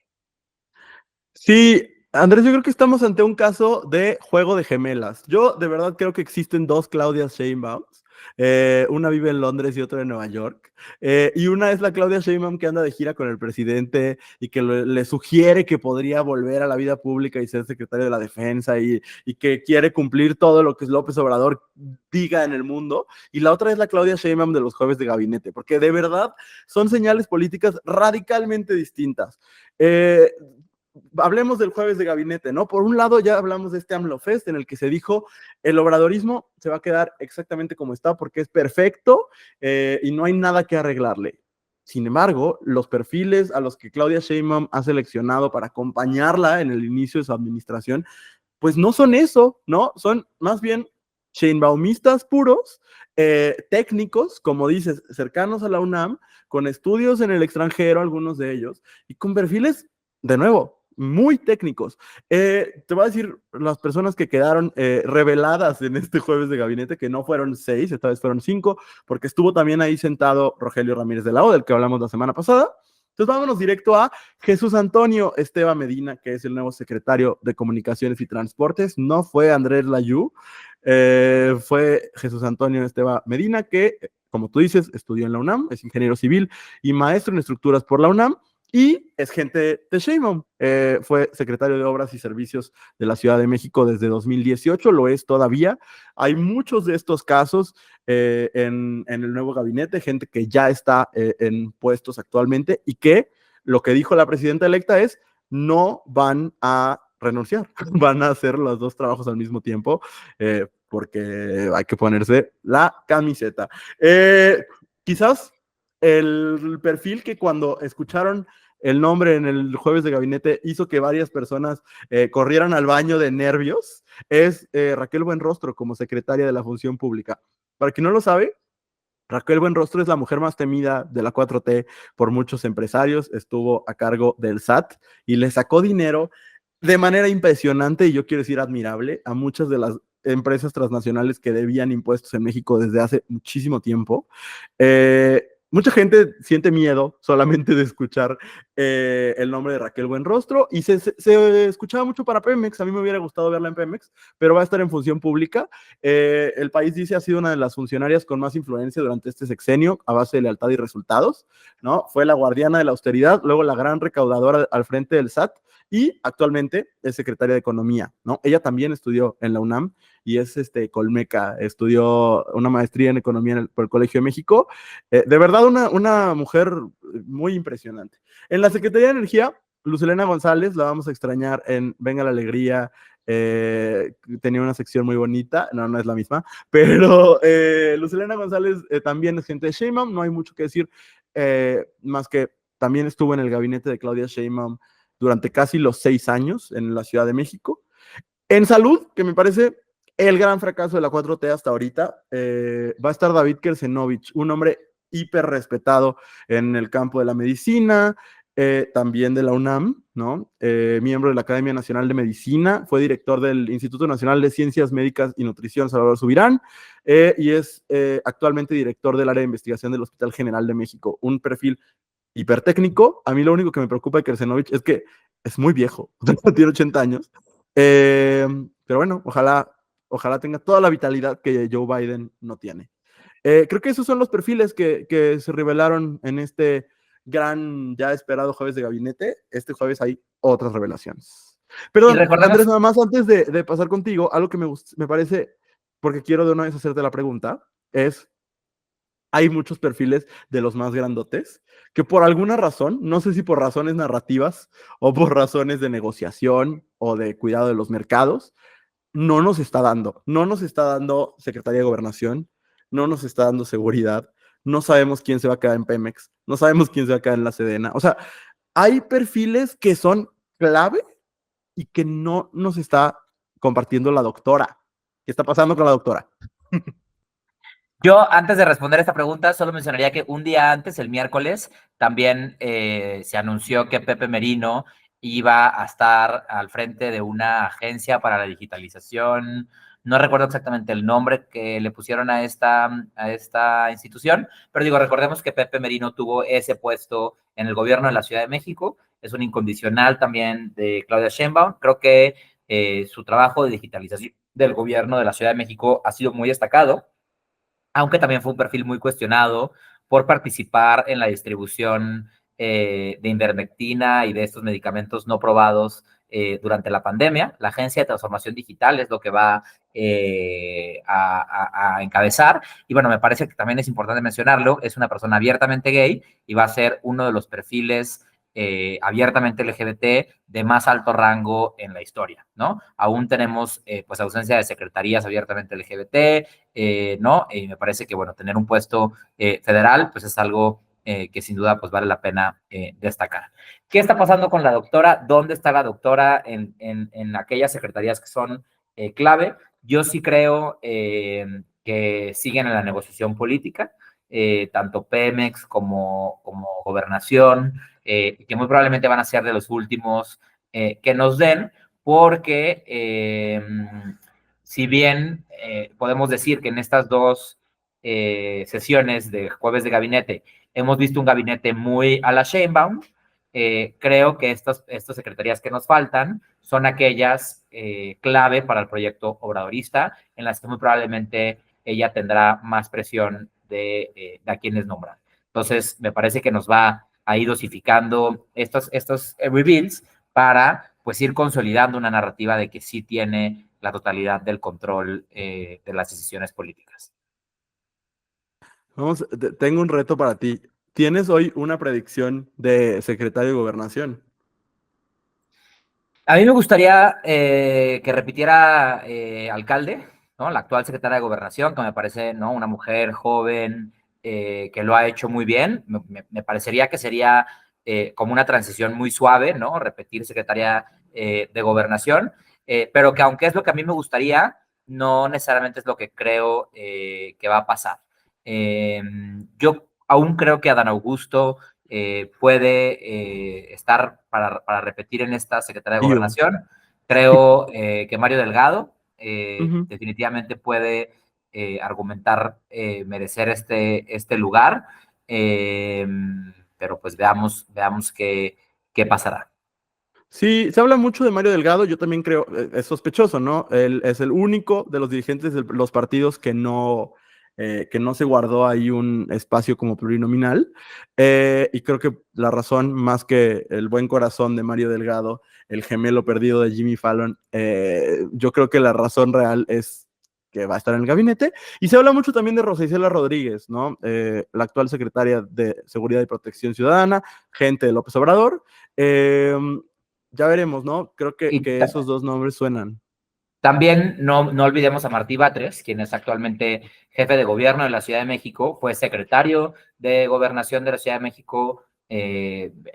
Sí, Andrés, yo creo que estamos ante un caso de juego de gemelas. Yo de verdad creo que existen dos Claudias Sheinbaums. Una vive en Londres y otra en Nueva York. Y una es la Claudia Sheinbaum que anda de gira con el presidente y que le sugiere que podría volver a la vida pública y ser secretario de la defensa y que quiere cumplir todo lo que López Obrador diga en el mundo. Y la otra es la Claudia Sheinbaum de los jueves de gabinete, porque de verdad son señales políticas radicalmente distintas. Hablemos del jueves de gabinete, ¿no? Por un lado, ya hablamos de este AMLO Fest en el que se dijo el obradorismo se va a quedar exactamente como está porque es perfecto y no hay nada que arreglarle. Sin embargo, los perfiles a los que Claudia Sheinbaum ha seleccionado para acompañarla en el inicio de su administración, pues no son eso, ¿no? Son más bien Sheinbaumistas puros, técnicos, como dices, cercanos a la UNAM, con estudios en el extranjero, algunos de ellos, y con perfiles, de nuevo, muy técnicos. Te voy a decir las personas que quedaron reveladas en este jueves de gabinete, que no fueron 6, esta vez fueron 5, porque estuvo también ahí sentado Rogelio Ramírez de la O, del que hablamos la semana pasada. Entonces vámonos directo a Jesús Antonio Esteban Medina, que es el nuevo secretario de Comunicaciones y Transportes. No fue Andrés Layú, fue Jesús Antonio Esteban Medina, que, como tú dices, estudió en la UNAM, es ingeniero civil y maestro en estructuras por la UNAM, y es gente de Sheinbaum. Fue secretario de Obras y Servicios de la Ciudad de México desde 2018, lo es todavía. Hay muchos de estos casos en el nuevo gabinete, gente que ya está en puestos actualmente y que lo que dijo la presidenta electa es no van a renunciar, van a hacer los dos trabajos al mismo tiempo porque hay que ponerse la camiseta. Quizás el perfil que cuando escucharon el nombre en el jueves de gabinete hizo que varias personas corrieran al baño de nervios, es Raquel Buenrostro como secretaria de la Función Pública. Para quien no lo sabe, Raquel Buenrostro es la mujer más temida de la 4T por muchos empresarios, estuvo a cargo del SAT y le sacó dinero de manera impresionante, y yo quiero decir admirable, a muchas de las empresas transnacionales que debían impuestos en México desde hace muchísimo tiempo. Mucha gente siente miedo solamente de escuchar el nombre de Raquel Buenrostro y se escuchaba mucho para Pemex. A mí me hubiera gustado verla en Pemex, pero va a estar en función pública. El país dice ha sido una de las funcionarias con más influencia durante este sexenio a base de lealtad y resultados, ¿no? Fue la guardiana de la austeridad, luego la gran recaudadora al frente del SAT y actualmente es secretaria de Economía, ¿no? Ella también estudió en la UNAM y es colmeca, estudió una maestría en Economía por el Colegio de México. De verdad, una mujer muy impresionante. En la Secretaría de Energía, Luz Helena González, la vamos a extrañar en Venga la Alegría, tenía una sección muy bonita, no es la misma, pero Luz Helena González también es gente de Sheinbaum, no hay mucho que decir, más que también estuvo en el gabinete de Claudia Sheinbaum durante casi los 6 años en la Ciudad de México. En salud, que me parece el gran fracaso de la 4T hasta ahorita, va a estar David Kersenovich, un hombre hiper respetado en el campo de la medicina, también de la UNAM, ¿no? Miembro de la Academia Nacional de Medicina, fue director del Instituto Nacional de Ciencias Médicas y Nutrición Salvador Subirán, y es actualmente director del área de investigación del Hospital General de México, un perfil hipertécnico. A mí lo único que me preocupa de Kersenovich es que es muy viejo, tiene 80 años, pero bueno, ojalá tenga toda la vitalidad que Joe Biden no tiene. Creo que esos son los perfiles que se revelaron en este gran, ya esperado jueves de gabinete. Este jueves hay otras revelaciones. Perdón, Andrés, nada más antes de pasar contigo, algo que me parece, porque quiero de una vez hacerte la pregunta, es, hay muchos perfiles de los más grandotes que por alguna razón, no sé si por razones narrativas o por razones de negociación o de cuidado de los mercados, no nos está dando Secretaría de Gobernación, no nos está dando seguridad, no sabemos quién se va a quedar en Pemex, no sabemos quién se va a quedar en la Sedena. O sea, hay perfiles que son clave y que no nos está compartiendo la doctora. ¿Qué está pasando con la doctora? Yo, antes de responder esta pregunta, solo mencionaría que un día antes, el miércoles, también se anunció que Pepe Merino iba a estar al frente de una agencia para la digitalización. No recuerdo exactamente el nombre que le pusieron a esta institución, pero digo, recordemos que Pepe Merino tuvo ese puesto en el gobierno de la Ciudad de México. Es un incondicional también de Claudia Sheinbaum. Creo que su trabajo de digitalización del gobierno de la Ciudad de México ha sido muy destacado, aunque también fue un perfil muy cuestionado por participar en la distribución de ivermectina y de estos medicamentos no probados durante la pandemia. La Agencia de Transformación Digital es lo que va a encabezar. Y bueno, me parece que también es importante mencionarlo, es una persona abiertamente gay y va a ser uno de los perfiles abiertamente LGBT de más alto rango en la historia, ¿no? Aún tenemos pues ausencia de secretarías abiertamente LGBT, ¿no? Y me parece que, bueno, tener un puesto federal, pues es algo que sin duda pues vale la pena destacar. ¿Qué está pasando con la doctora? ¿Dónde está la doctora en aquellas secretarías que son clave? Yo sí creo que siguen en la negociación política, tanto Pemex como Gobernación, que muy probablemente van a ser de los últimos que nos den, porque si bien podemos decir que en estas dos sesiones de jueves de gabinete hemos visto un gabinete muy a la Sheinbaum, creo que estas secretarías que nos faltan son aquellas clave para el proyecto obradorista, en las que muy probablemente ella tendrá más presión de a quienes nombrar. Entonces, me parece que nos va a ir dosificando estos reveals para pues ir consolidando una narrativa de que sí tiene la totalidad del control de las decisiones políticas. Vamos, tengo un reto para ti. ¿Tienes hoy una predicción de secretario de Gobernación? A mí me gustaría que repitiera alcalde, ¿no? La actual secretaria de Gobernación, que me parece, ¿no? Una mujer joven que lo ha hecho muy bien. Me parecería que sería como una transición muy suave, ¿no? Repetir secretaria de Gobernación, pero que aunque es lo que a mí me gustaría, no necesariamente es lo que creo que va a pasar. Yo aún creo que Adán Augusto puede estar para repetir en esta Secretaría de Tío. Gobernación. Creo que Mario Delgado Ujú. definitivamente puede argumentar merecer este lugar, eh, pero pues veamos qué pasará. Sí, se habla mucho de Mario Delgado, yo también creo, es sospechoso, ¿no? Él es el único de los dirigentes de los partidos que no se guardó ahí un espacio como plurinominal, y creo que la razón, más que el buen corazón de Mario Delgado, el gemelo perdido de Jimmy Fallon, yo creo que la razón real es que va a estar en el gabinete, y se habla mucho también de Rosa Isela Rodríguez, ¿no? La actual secretaria de Seguridad y Protección Ciudadana, gente de López Obrador. Eh, ya veremos, ¿no? Creo Y que esos dos nombres suenan. también no olvidemos a Martí Batres, quien es actualmente jefe de gobierno de la Ciudad de México, fue secretario de Gobernación de la Ciudad de México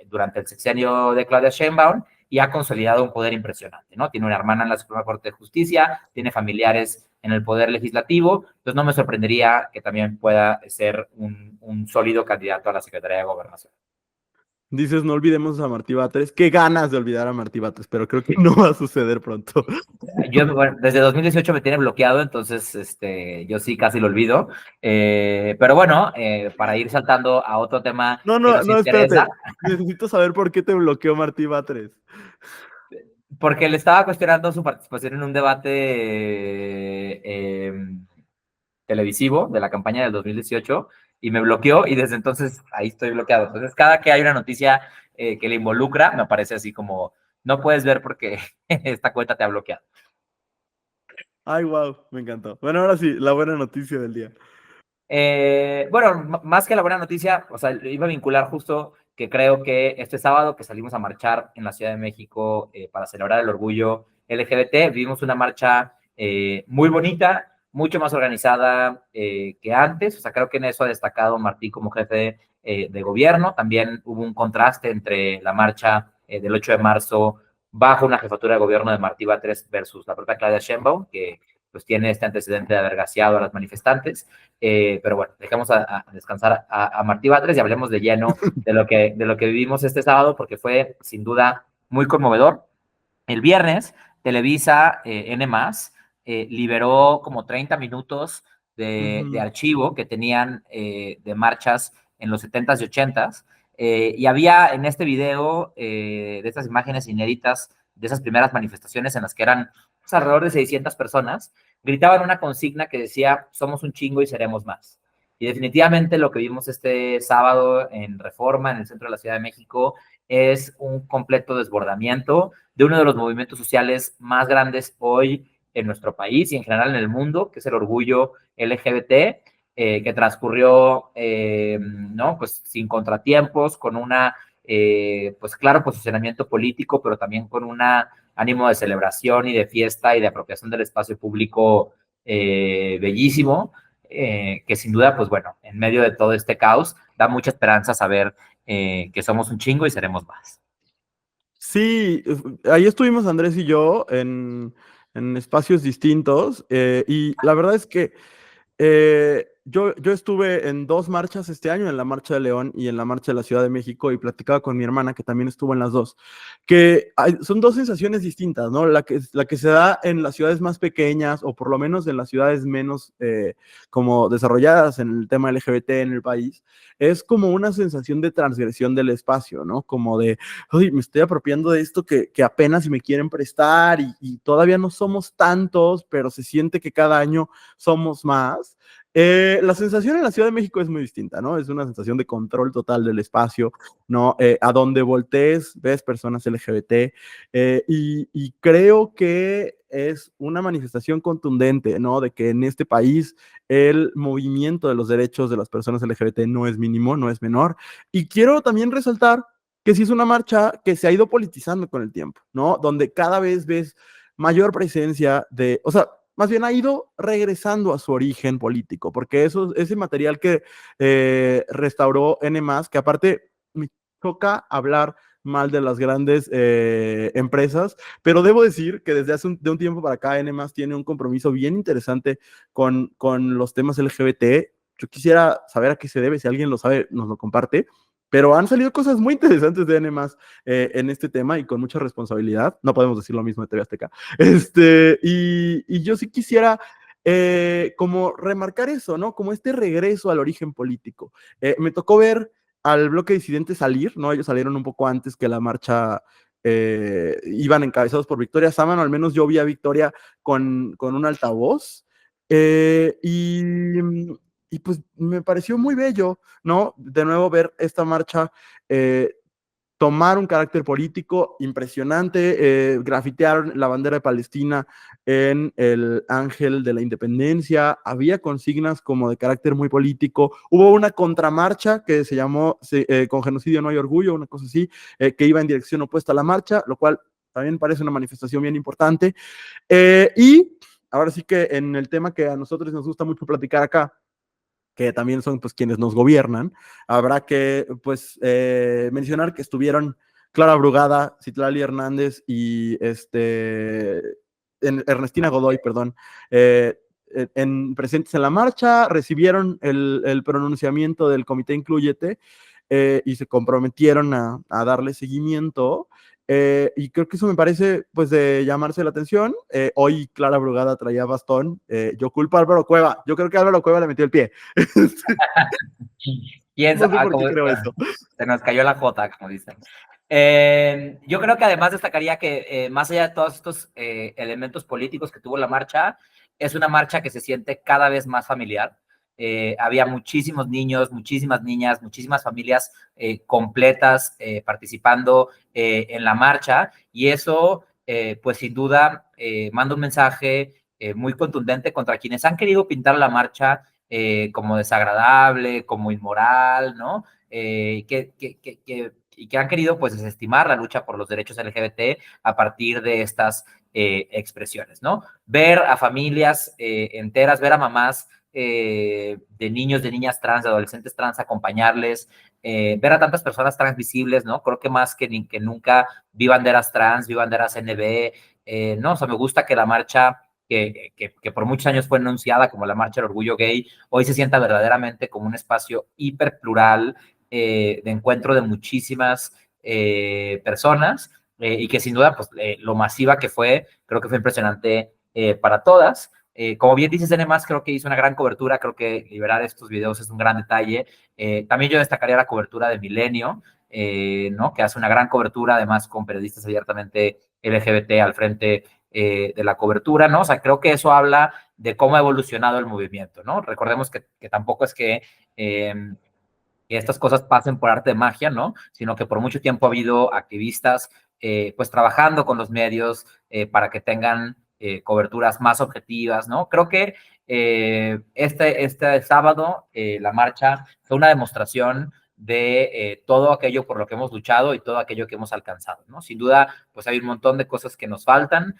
durante el sexenio de Claudia Sheinbaum y ha consolidado un poder impresionante, ¿no? Tiene una hermana en la Suprema Corte de Justicia, tiene familiares en el Poder Legislativo, entonces no me sorprendería que también pueda ser un sólido candidato a la Secretaría de Gobernación. Dices, no olvidemos a Martí Batres. Qué ganas de olvidar a Martí Batres, pero creo que no va a suceder pronto. Yo, bueno, desde 2018 me tiene bloqueado, entonces yo sí casi lo olvido. Pero bueno, para ir saltando a otro tema No, que no, nos no, espérate. interesa, Necesito saber por qué te bloqueó Martí Batres. porque le estaba cuestionando su participación en un debate televisivo de la campaña del 2018 y me bloqueó y desde entonces ahí estoy bloqueado. Entonces, cada que hay una noticia que le involucra, me parece así como, no puedes ver porque esta cuenta te ha bloqueado. Ay, wow, me encantó. Bueno, ahora sí, la buena noticia del día. Bueno, más que la buena noticia, o sea, iba a vincular justo que creo que este sábado que salimos a marchar en la Ciudad de México para celebrar el orgullo LGBT, vivimos una marcha muy bonita, mucho más organizada que antes, o sea, creo que en eso ha destacado Martí como jefe de gobierno, también hubo un contraste entre la marcha del 8 de marzo bajo una jefatura de gobierno de Martí Batres versus la propia Claudia Sheinbaum, que pues tiene este antecedente de haber gaseado a las manifestantes. Pero bueno, dejemos a descansar a Martí Batres y hablemos de lleno de lo que vivimos este sábado, porque fue sin duda muy conmovedor. El viernes, Televisa N+, liberó como 30 minutos de archivo que tenían de marchas en los 70s y 80s, y había en este video de estas imágenes inéditas de esas primeras manifestaciones en las que eran pues, alrededor de 600 personas, gritaban una consigna que decía, somos un chingo y seremos más. Y definitivamente lo que vimos este sábado en Reforma, en el centro de la Ciudad de México, es un completo desbordamiento de uno de los movimientos sociales más grandes hoy en nuestro país y en general en el mundo, que es el orgullo LGBT, que transcurrió, ¿no? Pues sin contratiempos, con una, pues claro, posicionamiento político, pero también con un ánimo de celebración y de fiesta y de apropiación del espacio público bellísimo, que sin duda, pues bueno, en medio de todo este caos, da mucha esperanza saber que somos un chingo y seremos más. Sí, ahí estuvimos Andrés y yo en espacios distintos, y la verdad es que yo estuve en 2 marchas este año, en la Marcha de León y en la Marcha de la Ciudad de México, y platicaba con mi hermana, que también estuvo en las dos, que son dos sensaciones distintas, ¿no? La que se da en las ciudades más pequeñas, o por lo menos en las ciudades menos como desarrolladas en el tema LGBT en el país, es como una sensación de transgresión del espacio, ¿no? Como de, uy, me estoy apropiando de esto que apenas si me quieren prestar, y todavía no somos tantos, pero se siente que cada año somos más. La sensación en la Ciudad de México es muy distinta, ¿no? Es una sensación de control total del espacio, ¿no? A donde voltees, ves personas LGBT, y creo que es una manifestación contundente, ¿no? De que en este país el movimiento de los derechos de las personas LGBT no es mínimo, no es menor. Y quiero también resaltar que sí es una marcha que se ha ido politizando con el tiempo, ¿no? Donde cada vez ves mayor presencia de, o sea, más bien ha ido regresando a su origen político, porque ese material que restauró N+, que aparte me toca hablar mal de las grandes empresas, pero debo decir que desde hace de un tiempo para acá N+ tiene un compromiso bien interesante con los temas LGBT. Yo quisiera saber a qué se debe, si alguien lo sabe, nos lo comparte. Pero han salido cosas muy interesantes de N+, en este tema, y con mucha responsabilidad. No podemos decir lo mismo de TV Azteca. Y yo sí quisiera como remarcar eso, ¿no? Como este regreso al origen político. Me tocó ver al bloque disidente salir, ¿no? Ellos salieron un poco antes que la marcha, iban encabezados por Victoria Sámano, al menos yo vi a Victoria con un altavoz, eh, y, y pues me pareció muy bello, ¿no? De nuevo ver esta marcha tomar un carácter político impresionante, grafitearon la bandera de Palestina en el Ángel de la Independencia, había consignas como de carácter muy político, hubo una contramarcha que se llamó Con genocidio no hay orgullo, una cosa así, que iba en dirección opuesta a la marcha, lo cual también parece una manifestación bien importante. Y ahora sí que en el tema que a nosotros nos gusta mucho platicar acá, que también son pues quienes nos gobiernan, habrá que pues mencionar que estuvieron Clara Brugada, Citlali Hernández y Ernestina Godoy, perdón, presentes en la marcha, recibieron el pronunciamiento del Comité Inclúyete, y se comprometieron a darle seguimiento. Y creo que eso me parece pues de llamarse la atención. Hoy Clara Brugada traía bastón. Yo culpo a Álvaro Cueva. Yo creo que Álvaro Cueva le metió el pie. No sé por qué creo eso. Se nos cayó la jota, como dicen. Yo creo que además destacaría que más allá de todos estos elementos políticos que tuvo la marcha, es una marcha que se siente cada vez más familiar. Había muchísimos niños, muchísimas niñas, muchísimas familias completas participando en la marcha, y eso, pues sin duda, manda un mensaje muy contundente contra quienes han querido pintar la marcha como desagradable, como inmoral, ¿no? Y que han querido pues desestimar la lucha por los derechos LGBT a partir de estas expresiones, ¿no? Ver a familias enteras, ver a mamás de niños, de niñas trans, de adolescentes trans, acompañarles, ver a tantas personas trans visibles, ¿no? Creo que más que nunca vi banderas trans, vi banderas NB, ¿no? O sea, me gusta que la marcha que por muchos años fue enunciada como la Marcha del Orgullo Gay, hoy se sienta verdaderamente como un espacio hiper plural de encuentro de muchísimas personas y que sin duda, pues lo masiva que fue, creo que fue impresionante para todas. Como bien dices, Enemas, creo que hizo una gran cobertura, creo que liberar estos videos es un gran detalle. También yo destacaría la cobertura de Milenio, ¿no? Que hace una gran cobertura, además con periodistas abiertamente LGBT al frente de la cobertura, ¿no? O sea, creo que eso habla de cómo ha evolucionado el movimiento, ¿no? Recordemos que tampoco es que estas cosas pasen por arte de magia, ¿no? Sino que por mucho tiempo ha habido activistas, pues trabajando con los medios para que tengan coberturas más objetivas, ¿no? Creo que este sábado la marcha fue una demostración de todo aquello por lo que hemos luchado y todo aquello que hemos alcanzado, ¿no? Sin duda, pues hay un montón de cosas que nos faltan,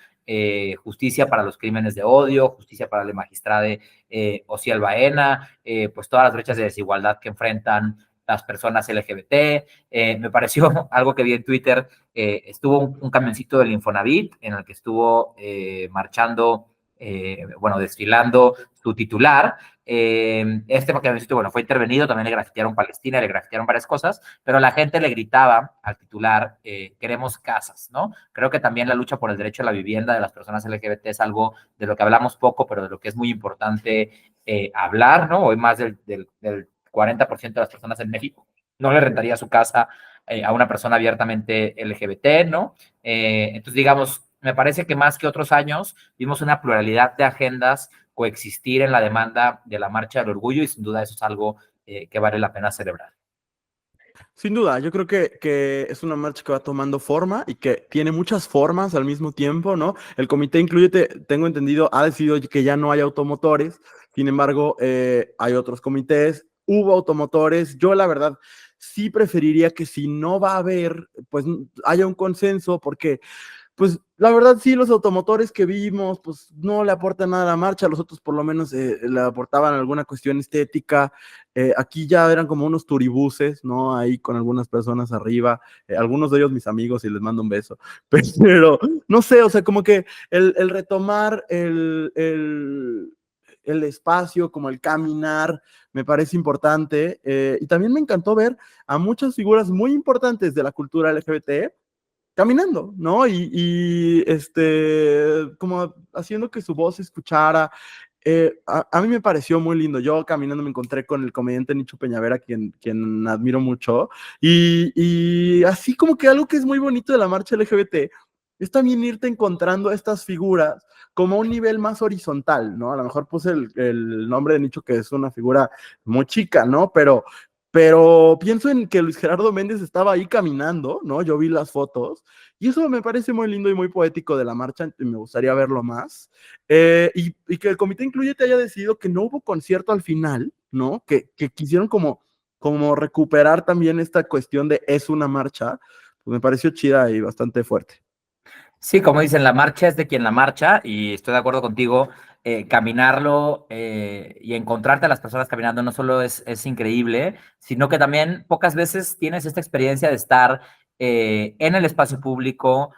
justicia para los crímenes de odio, justicia para la magistrada Ociel Baena, pues todas las brechas de desigualdad que enfrentan las personas LGBT. Me pareció algo que vi en Twitter, estuvo un camioncito del Infonavit en el que estuvo marchando, bueno, desfilando su titular. Este camioncito, bueno, fue intervenido, también le grafitearon Palestina, le grafitearon varias cosas, pero la gente le gritaba al titular, queremos casas, ¿no? Creo que también la lucha por el derecho a la vivienda de las personas LGBT es algo de lo que hablamos poco, pero de lo que es muy importante hablar, ¿no? Hoy más del 40% de las personas en México no le rentaría su casa a una persona abiertamente LGBT, ¿no? Entonces, digamos, me parece que más que otros años vimos una pluralidad de agendas coexistir en la demanda de la Marcha del Orgullo y sin duda eso es algo que vale la pena celebrar. Sin duda, yo creo que es una marcha que va tomando forma y que tiene muchas formas al mismo tiempo, ¿no? El comité Incluyete, tengo entendido, ha decidido que ya no hay automotores, sin embargo, hay otros comités, hubo automotores, yo la verdad sí preferiría que si no va a haber, pues haya un consenso, porque pues la verdad sí, los automotores que vimos, pues no le aportan nada a la marcha, los otros por lo menos le aportaban alguna cuestión estética, aquí ya eran como unos turibuses, ¿no? Ahí con algunas personas arriba, algunos de ellos mis amigos y les mando un beso, pero no sé, o sea, como que el retomar el espacio, como el caminar, me parece importante, y también me encantó ver a muchas figuras muy importantes de la cultura LGBT, caminando, ¿no? Como haciendo que su voz se escuchara. A mí me pareció muy lindo. Yo caminando me encontré con el comediante Nicho Peñavera, quien admiro mucho. Y así como que algo que es muy bonito de la marcha LGBT es también irte encontrando a estas figuras como a un nivel más horizontal, ¿no? A lo mejor puse el nombre de Nicho, que es una figura muy chica, ¿no? Pero pienso en que Luis Gerardo Méndez estaba ahí caminando, ¿no? Yo vi las fotos y eso me parece muy lindo y muy poético de la marcha y me gustaría verlo más. Y que el comité Incluyete haya decidido que no hubo concierto al final, ¿no? Que quisieron como recuperar también esta cuestión de es una marcha, pues me pareció chida y bastante fuerte. Sí, como dicen, la marcha es de quien la marcha y estoy de acuerdo contigo, caminarlo y encontrarte a las personas caminando no solo es increíble, sino que también pocas veces tienes esta experiencia de estar en el espacio público,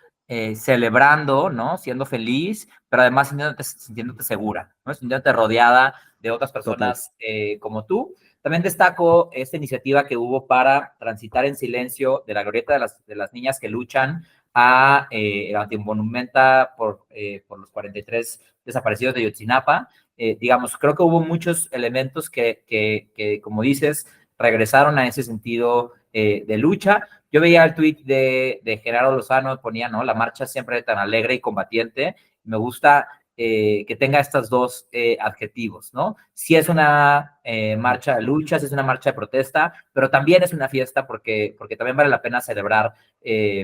celebrando, ¿no? Siendo feliz, pero además sintiéndote segura, ¿no? Sintiéndote rodeada de otras Total. personas como tú. También destaco esta iniciativa que hubo para transitar en silencio de la glorieta de las niñas que luchan a Antimonumenta por los 43 desaparecidos de Yotzinapa. Digamos, creo que hubo muchos elementos que, como dices, regresaron a ese sentido de lucha. Yo veía el tuit de Gerardo Lozano, ponía, ¿no? La marcha siempre tan alegre y combatiente. Me gusta que tenga estos dos adjetivos, ¿no? Sí es una marcha de lucha, sí es una marcha de protesta, pero también es una fiesta porque también vale la pena celebrar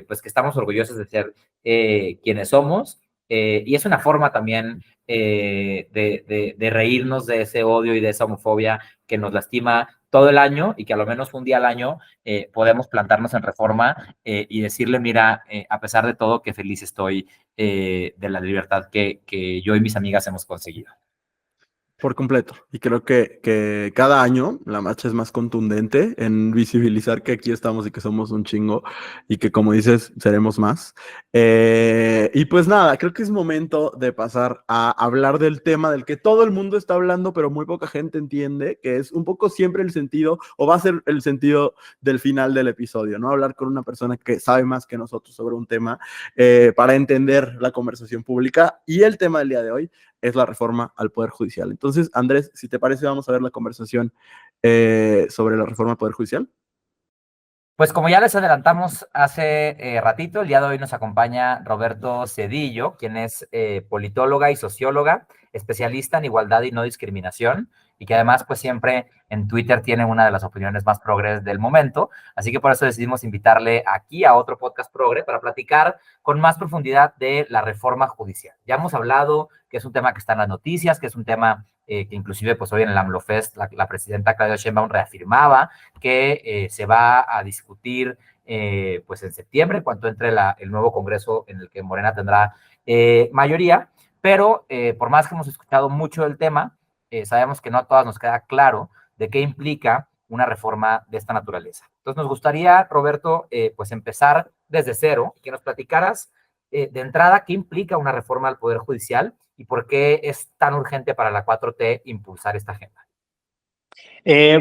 pues que estamos orgullosos de ser quienes somos y es una forma también de reírnos de ese odio y de esa homofobia que nos lastima todo el año y que a lo menos un día al año podemos plantarnos en Reforma y decirle, mira, a pesar de todo, qué feliz estoy de la libertad que yo y mis amigas hemos conseguido. Por completo. Y creo que cada año la marcha es más contundente en visibilizar que aquí estamos y que somos un chingo y que, como dices, seremos más. Y pues nada, creo que es momento de pasar a hablar del tema del que todo el mundo está hablando, pero muy poca gente entiende, que es un poco siempre el sentido, o va a ser el sentido del final del episodio, ¿no? Hablar con una persona que sabe más que nosotros sobre un tema para entender la conversación pública. Y el tema del día de hoy es la reforma al Poder Judicial. Entonces, Andrés, si te parece, vamos a ver la conversación sobre la reforma al Poder Judicial. Pues como ya les adelantamos hace ratito, el día de hoy nos acompaña Roberto Cedillo, quien es politóloga y socióloga, especialista en igualdad y no discriminación, y que además pues siempre en Twitter tiene una de las opiniones más progres del momento. Así que por eso decidimos invitarle aquí a otro podcast progre para platicar con más profundidad de la reforma judicial. Ya hemos hablado que es un tema que está en las noticias, que es un tema que inclusive pues hoy en el AMLOFest la presidenta Claudia Sheinbaum reafirmaba que se va a discutir pues en septiembre, cuando entre el nuevo Congreso en el que Morena tendrá mayoría, pero por más que hemos escuchado mucho del tema, sabemos que no a todas nos queda claro de qué implica una reforma de esta naturaleza. Entonces nos gustaría, Roberto, pues empezar desde cero, que nos platicaras de entrada qué implica una reforma al Poder Judicial y por qué es tan urgente para la 4T impulsar esta agenda.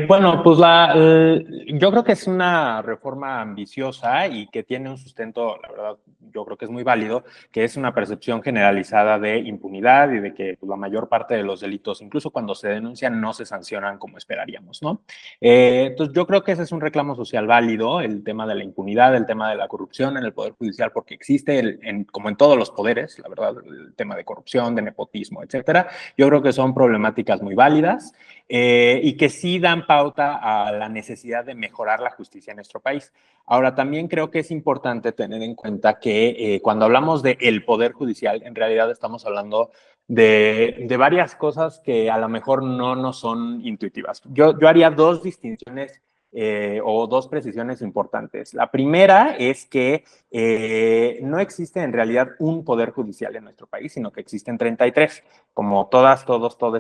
Bueno, pues yo creo que es una reforma ambiciosa y que tiene un sustento, la verdad, yo creo que es muy válido, que es una percepción generalizada de impunidad y de que pues, la mayor parte de los delitos, incluso cuando se denuncian, no se sancionan como esperaríamos, ¿no? Entonces, yo creo que ese es un reclamo social válido, el tema de la impunidad, el tema de la corrupción en el Poder Judicial, porque existe, como en todos los poderes, la verdad, el tema de corrupción, de nepotismo, etcétera. Yo creo que son problemáticas muy válidas. Y que sí dan pauta a la necesidad de mejorar la justicia en nuestro país. Ahora, también creo que es importante tener en cuenta que cuando hablamos de el Poder Judicial, en realidad estamos hablando de varias cosas que a lo mejor no nos son intuitivas. Yo haría dos distinciones o dos precisiones importantes. La primera es que no existe en realidad un poder judicial en nuestro país, sino que existen 33. Como todos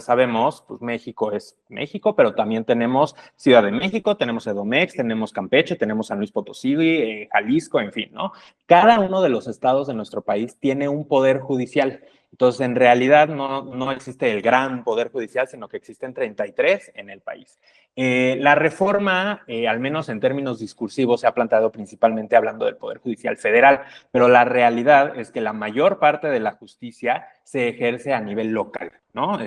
sabemos, pues México es México, pero también tenemos Ciudad de México, tenemos Edomex, tenemos Campeche, tenemos San Luis Potosí, Jalisco, en fin, ¿no? Cada uno de los estados de nuestro país tiene un poder judicial. Entonces, en realidad no existe el gran poder judicial, sino que existen 33 en el país. La reforma, al menos en términos discursivos, se ha planteado principalmente hablando del Poder Judicial Federal, pero la realidad es que la mayor parte de la justicia se ejerce a nivel local, ¿no? O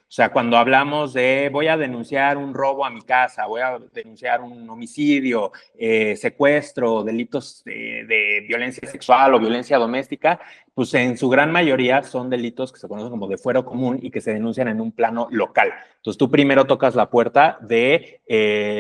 sea, cuando hablamos de voy a denunciar un robo a mi casa, voy a denunciar un homicidio, secuestro, delitos de violencia sexual o violencia doméstica, pues en su gran mayoría son delitos que se conocen como de fuero común y que se denuncian en un plano local. Entonces tú primero tocas la puerta de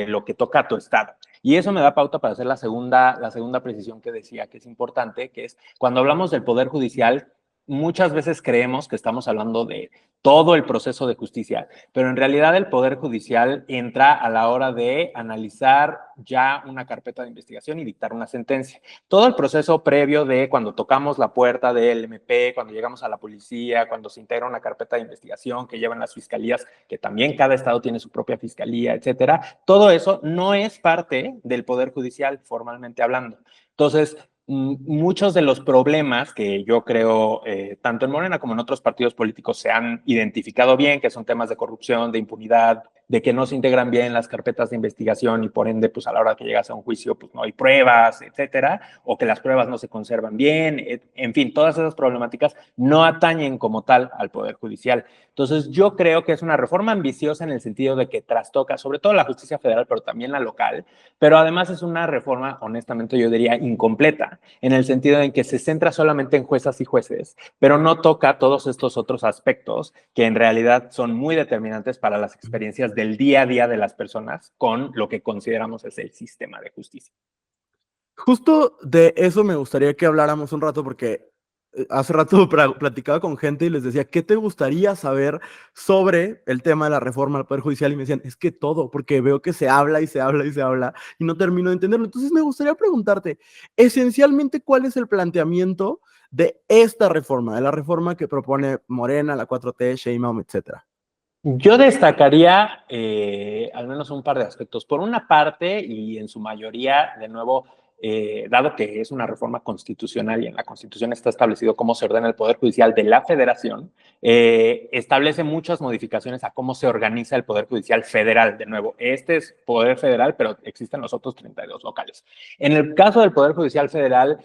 lo que toca a tu estado. Y eso me da pauta para hacer la segunda precisión que decía que es importante, que es cuando hablamos del Poder Judicial, muchas veces creemos que estamos hablando de todo el proceso de justicia, pero en realidad el Poder Judicial entra a la hora de analizar ya una carpeta de investigación y dictar una sentencia. Todo el proceso previo de cuando tocamos la puerta del MP, cuando llegamos a la policía, cuando se integra una carpeta de investigación que llevan las fiscalías, que también cada estado tiene su propia fiscalía, etcétera, todo eso no es parte del Poder Judicial formalmente hablando. Entonces, muchos de los problemas que yo creo, tanto en Morena como en otros partidos políticos, se han identificado bien, que son temas de corrupción, de impunidad, de que no se integran bien las carpetas de investigación y por ende, pues a la hora que llegas a un juicio, pues no hay pruebas, etcétera, o que las pruebas no se conservan bien, en fin, todas esas problemáticas no atañen como tal al Poder Judicial. Entonces, yo creo que es una reforma ambiciosa en el sentido de que trastoca sobre todo la justicia federal, pero también la local, pero además es una reforma, honestamente, yo diría incompleta, en el sentido en que se centra solamente en juezas y jueces, pero no toca todos estos otros aspectos que en realidad son muy determinantes para las experiencias del día a día de las personas con lo que consideramos es el sistema de justicia. Justo de eso me gustaría que habláramos un rato porque hace rato platicaba con gente y les decía, ¿qué te gustaría saber sobre el tema de la reforma al Poder Judicial? Y me decían, es que todo, porque veo que se habla y se habla y se habla y no termino de entenderlo. Entonces me gustaría preguntarte, esencialmente, ¿cuál es el planteamiento de esta reforma, de la reforma que propone Morena, la 4T, Sheinbaum, etcétera? Yo destacaría al menos un par de aspectos. Por una parte, y en su mayoría, de nuevo, dado que es una reforma constitucional y en la Constitución está establecido cómo se ordena el Poder Judicial de la Federación, establece muchas modificaciones a cómo se organiza el Poder Judicial federal. De nuevo, este es Poder Federal, pero existen los otros 32 locales. En el caso del Poder Judicial Federal,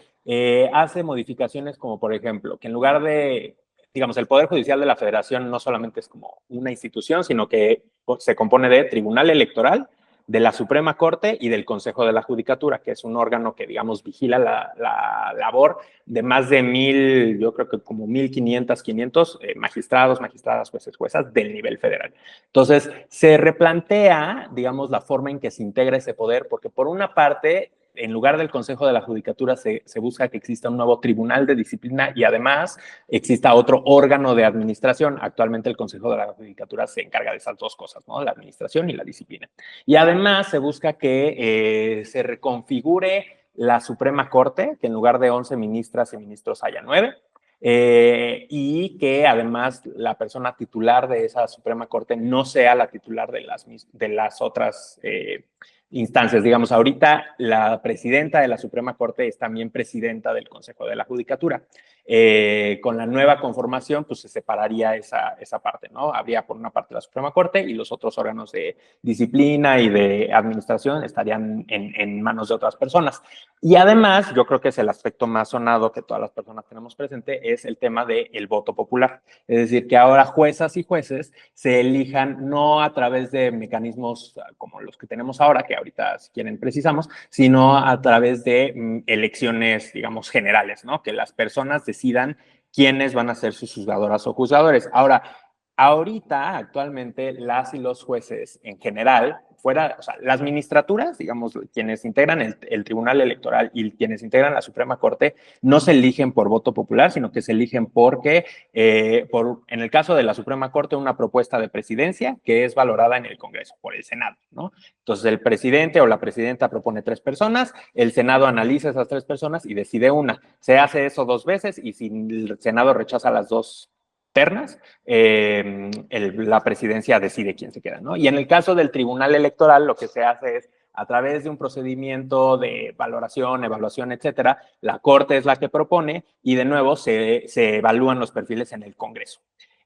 hace modificaciones como, por ejemplo, que en lugar de digamos, el Poder Judicial de la Federación no solamente es como una institución, sino que se compone de Tribunal Electoral, de la Suprema Corte y del Consejo de la Judicatura, que es un órgano que, digamos, vigila la labor de más de 1,000, yo creo que como 1,500, 500 magistrados, magistradas, jueces, juezas del nivel federal. Entonces, se replantea, digamos, la forma en que se integra ese poder, porque por una parte, en lugar del Consejo de la Judicatura, se busca que exista un nuevo tribunal de disciplina y además exista otro órgano de administración. Actualmente el Consejo de la Judicatura se encarga de esas dos cosas, ¿no? La administración y la disciplina. Y además se busca que se reconfigure la Suprema Corte, que en lugar de 11 ministras y ministros haya 9. Y que además la persona titular de esa Suprema Corte no sea la titular de las otras instancias. Digamos, ahorita la presidenta de la Suprema Corte es también presidenta del Consejo de la Judicatura. Con la nueva conformación, pues se separaría esa parte, ¿no? Habría por una parte la Suprema Corte y los otros órganos de disciplina y de administración estarían en manos de otras personas. Y además, yo creo que es el aspecto más sonado que todas las personas tenemos presente, es el tema del voto popular. Es decir, que ahora juezas y jueces se elijan no a través de mecanismos como los que tenemos ahora, que ahorita si quieren precisamos, sino a través de elecciones, digamos, generales, ¿no? Que las personas decidan quiénes van a ser sus juzgadoras o juzgadores. Ahora, ahorita, actualmente, las y los jueces en general, fuera, o sea, las ministraturas, digamos, quienes integran el Tribunal Electoral y quienes integran la Suprema Corte, no se eligen por voto popular, sino que se eligen porque, en el caso de la Suprema Corte, una propuesta de presidencia que es valorada en el Congreso, por el Senado, ¿no? Entonces, el presidente o la presidenta propone 3 personas, el Senado analiza esas 3 personas y decide una. Se hace eso 2 veces y si el Senado rechaza las 2 ternas, la presidencia decide quién se queda, ¿no? Y en el caso del Tribunal Electoral, lo que se hace es, a través de un procedimiento de valoración, evaluación, etcétera, la Corte es la que propone y de nuevo se evalúan los perfiles en el Congreso.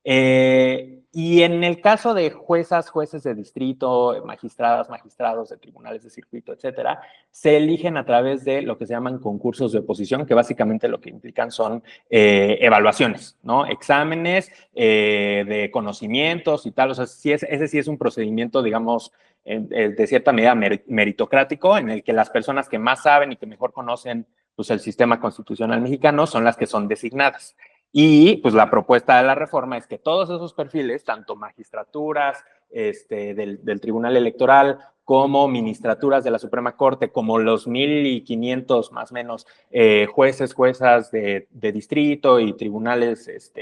Y en el caso de juezas, jueces de distrito, magistradas, magistrados de tribunales de circuito, etcétera, se eligen a través de lo que se llaman concursos de oposición, que básicamente lo que implican son evaluaciones, ¿no? Exámenes de conocimientos y tal. O sea, ese sí es un procedimiento, digamos, de cierta medida meritocrático, en el que las personas que más saben y que mejor conocen pues, el sistema constitucional mexicano son las que son designadas. Y pues la propuesta de la reforma es que todos esos perfiles, tanto magistraturas del Tribunal Electoral como ministraturas de la Suprema Corte, como los 1,500 más o menos jueces, juezas de distrito y tribunales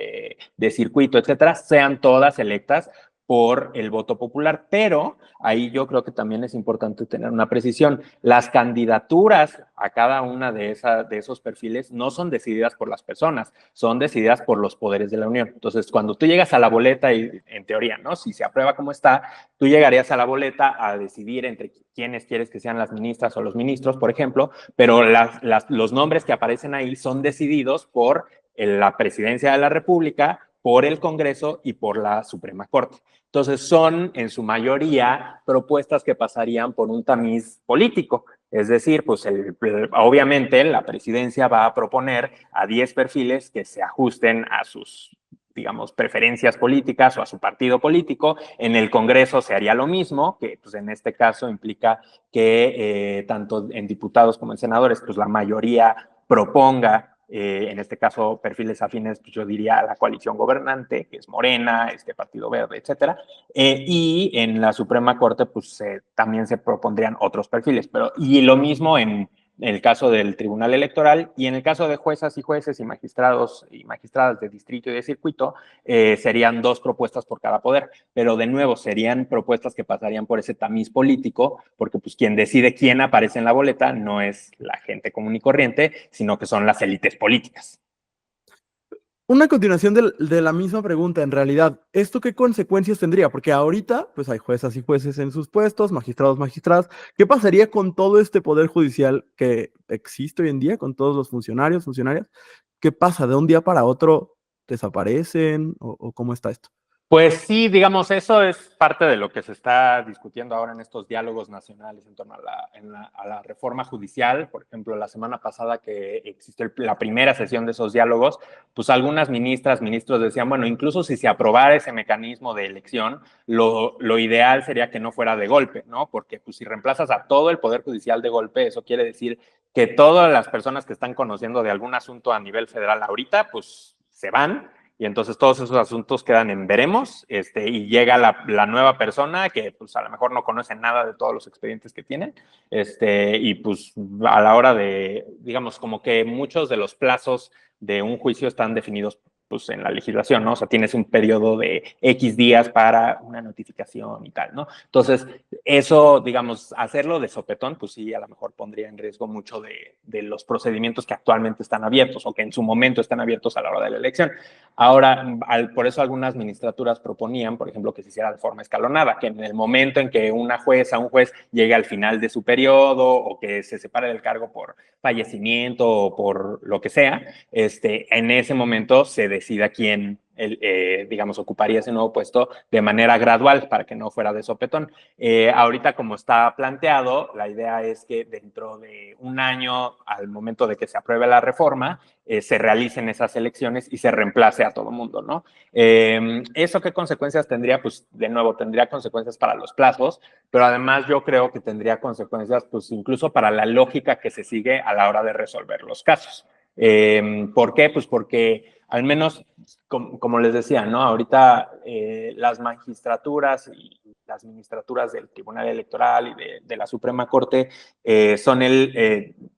de circuito, etcétera, sean todas electas por el voto popular, pero ahí yo creo que también es importante tener una precisión. Las candidaturas a cada una de esos perfiles no son decididas por las personas, son decididas por los poderes de la Unión. Entonces, cuando tú llegas a la boleta, y en teoría, ¿no? Si se aprueba como está, tú llegarías a la boleta a decidir entre quiénes quieres que sean las ministras o los ministros, por ejemplo, pero los nombres que aparecen ahí son decididos por la Presidencia de la República, por el Congreso y por la Suprema Corte. Entonces son en su mayoría propuestas que pasarían por un tamiz político. Es decir, pues obviamente la presidencia va a proponer a 10 perfiles que se ajusten a sus, digamos, preferencias políticas o a su partido político. En el Congreso se haría lo mismo, que pues en este caso implica que tanto en diputados como en senadores, pues la mayoría proponga en este caso perfiles afines, pues yo diría a la coalición gobernante, que es Morena, Partido Verde, etcétera, y en la Suprema Corte, pues también se propondrían otros perfiles, y lo mismo en el caso del Tribunal Electoral y en el caso de juezas y jueces y magistrados y magistradas de distrito y de circuito, serían 2 propuestas por cada poder, pero de nuevo serían propuestas que pasarían por ese tamiz político, porque pues quien decide quién aparece en la boleta no es la gente común y corriente, sino que son las élites políticas. Una continuación de la misma pregunta, en realidad, ¿esto qué consecuencias tendría? Porque ahorita, pues hay juezas y jueces en sus puestos, magistrados, magistradas. ¿Qué pasaría con todo este poder judicial que existe hoy en día, con todos los funcionarios, funcionarias? ¿Qué pasa? ¿De un día para otro desaparecen? ¿O cómo está esto? Pues sí, digamos, eso es parte de lo que se está discutiendo ahora en estos diálogos nacionales en torno a la reforma judicial. Por ejemplo, la semana pasada que existió la primera sesión de esos diálogos, pues algunas ministras, ministros decían, bueno, incluso si se aprobara ese mecanismo de elección, lo ideal sería que no fuera de golpe, ¿no? Porque pues si reemplazas a todo el Poder Judicial de golpe, eso quiere decir que todas las personas que están conociendo de algún asunto a nivel federal ahorita, pues se van y entonces todos esos asuntos quedan en veremos, y llega la nueva persona que pues a lo mejor no conoce nada de todos los expedientes que tienen, y pues a la hora de, digamos, como que muchos de los plazos de un juicio están definidos pues en la legislación, ¿no? O sea, tienes un periodo de X días para una notificación y tal, ¿no? Entonces, eso, digamos, hacerlo de sopetón, pues sí, a lo mejor pondría en riesgo mucho de los procedimientos que actualmente están abiertos o que en su momento están abiertos a la hora de la elección. Ahora, por eso algunas ministraturas proponían, por ejemplo, que se hiciera de forma escalonada, que en el momento en que una jueza, un juez llegue al final de su periodo o que se separe del cargo por fallecimiento o por lo que sea, en ese momento se decida quién, digamos, ocuparía ese nuevo puesto de manera gradual para que no fuera de sopetón. Ahorita, como está planteado, la idea es que dentro de un año, al momento de que se apruebe la reforma, se realicen esas elecciones y se reemplace a todo el mundo, ¿no? ¿Eso qué consecuencias tendría? Pues, de nuevo, tendría consecuencias para los plazos, pero además yo creo que tendría consecuencias, pues, incluso para la lógica que se sigue a la hora de resolver los casos. ¿Por qué? Pues porque al menos, como les decía, ¿no? Ahorita las magistraturas y las ministraturas del Tribunal Electoral y de la Suprema Corte son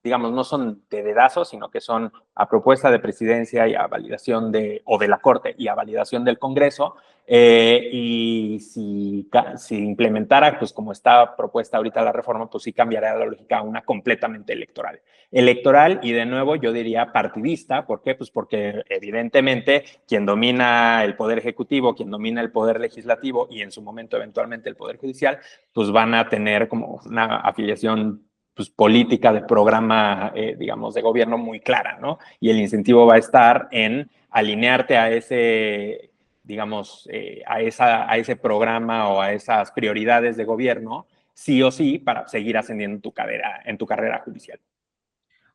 digamos, no son de dedazo, sino que son a propuesta de presidencia y a validación o de la Corte y a validación del Congreso. Y si implementara, pues como está propuesta ahorita la reforma, pues sí cambiaría la lógica a una completamente electoral. Electoral y de nuevo yo diría partidista. ¿Por qué? Pues porque evidentemente quien domina el poder ejecutivo, quien domina el poder legislativo y en su momento eventualmente el poder judicial, pues van a tener como una afiliación pues, política de programa, digamos, de gobierno muy clara, ¿no? Y el incentivo va a estar en alinearte a ese, digamos, a ese programa o a esas prioridades de gobierno, sí o sí, para seguir ascendiendo en tu carrera judicial.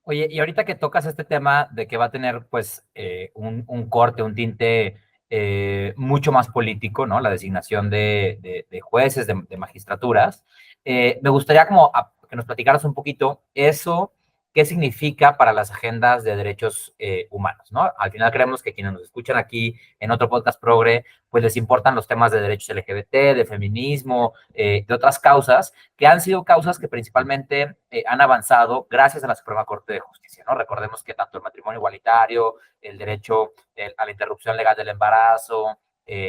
Oye, y ahorita que tocas este tema de que va a tener pues un corte, un tinte mucho más político, ¿no? La designación de jueces, de magistraturas, me gustaría como que nos platicaras un poquito eso, qué significa para las agendas de derechos humanos, ¿no? Al final creemos que quienes nos escuchan aquí en otro podcast progre, pues les importan los temas de derechos LGBT, de feminismo, de otras causas, que han sido causas que principalmente han avanzado gracias a la Suprema Corte de Justicia, ¿no? Recordemos que tanto el matrimonio igualitario, el derecho a la interrupción legal del embarazo,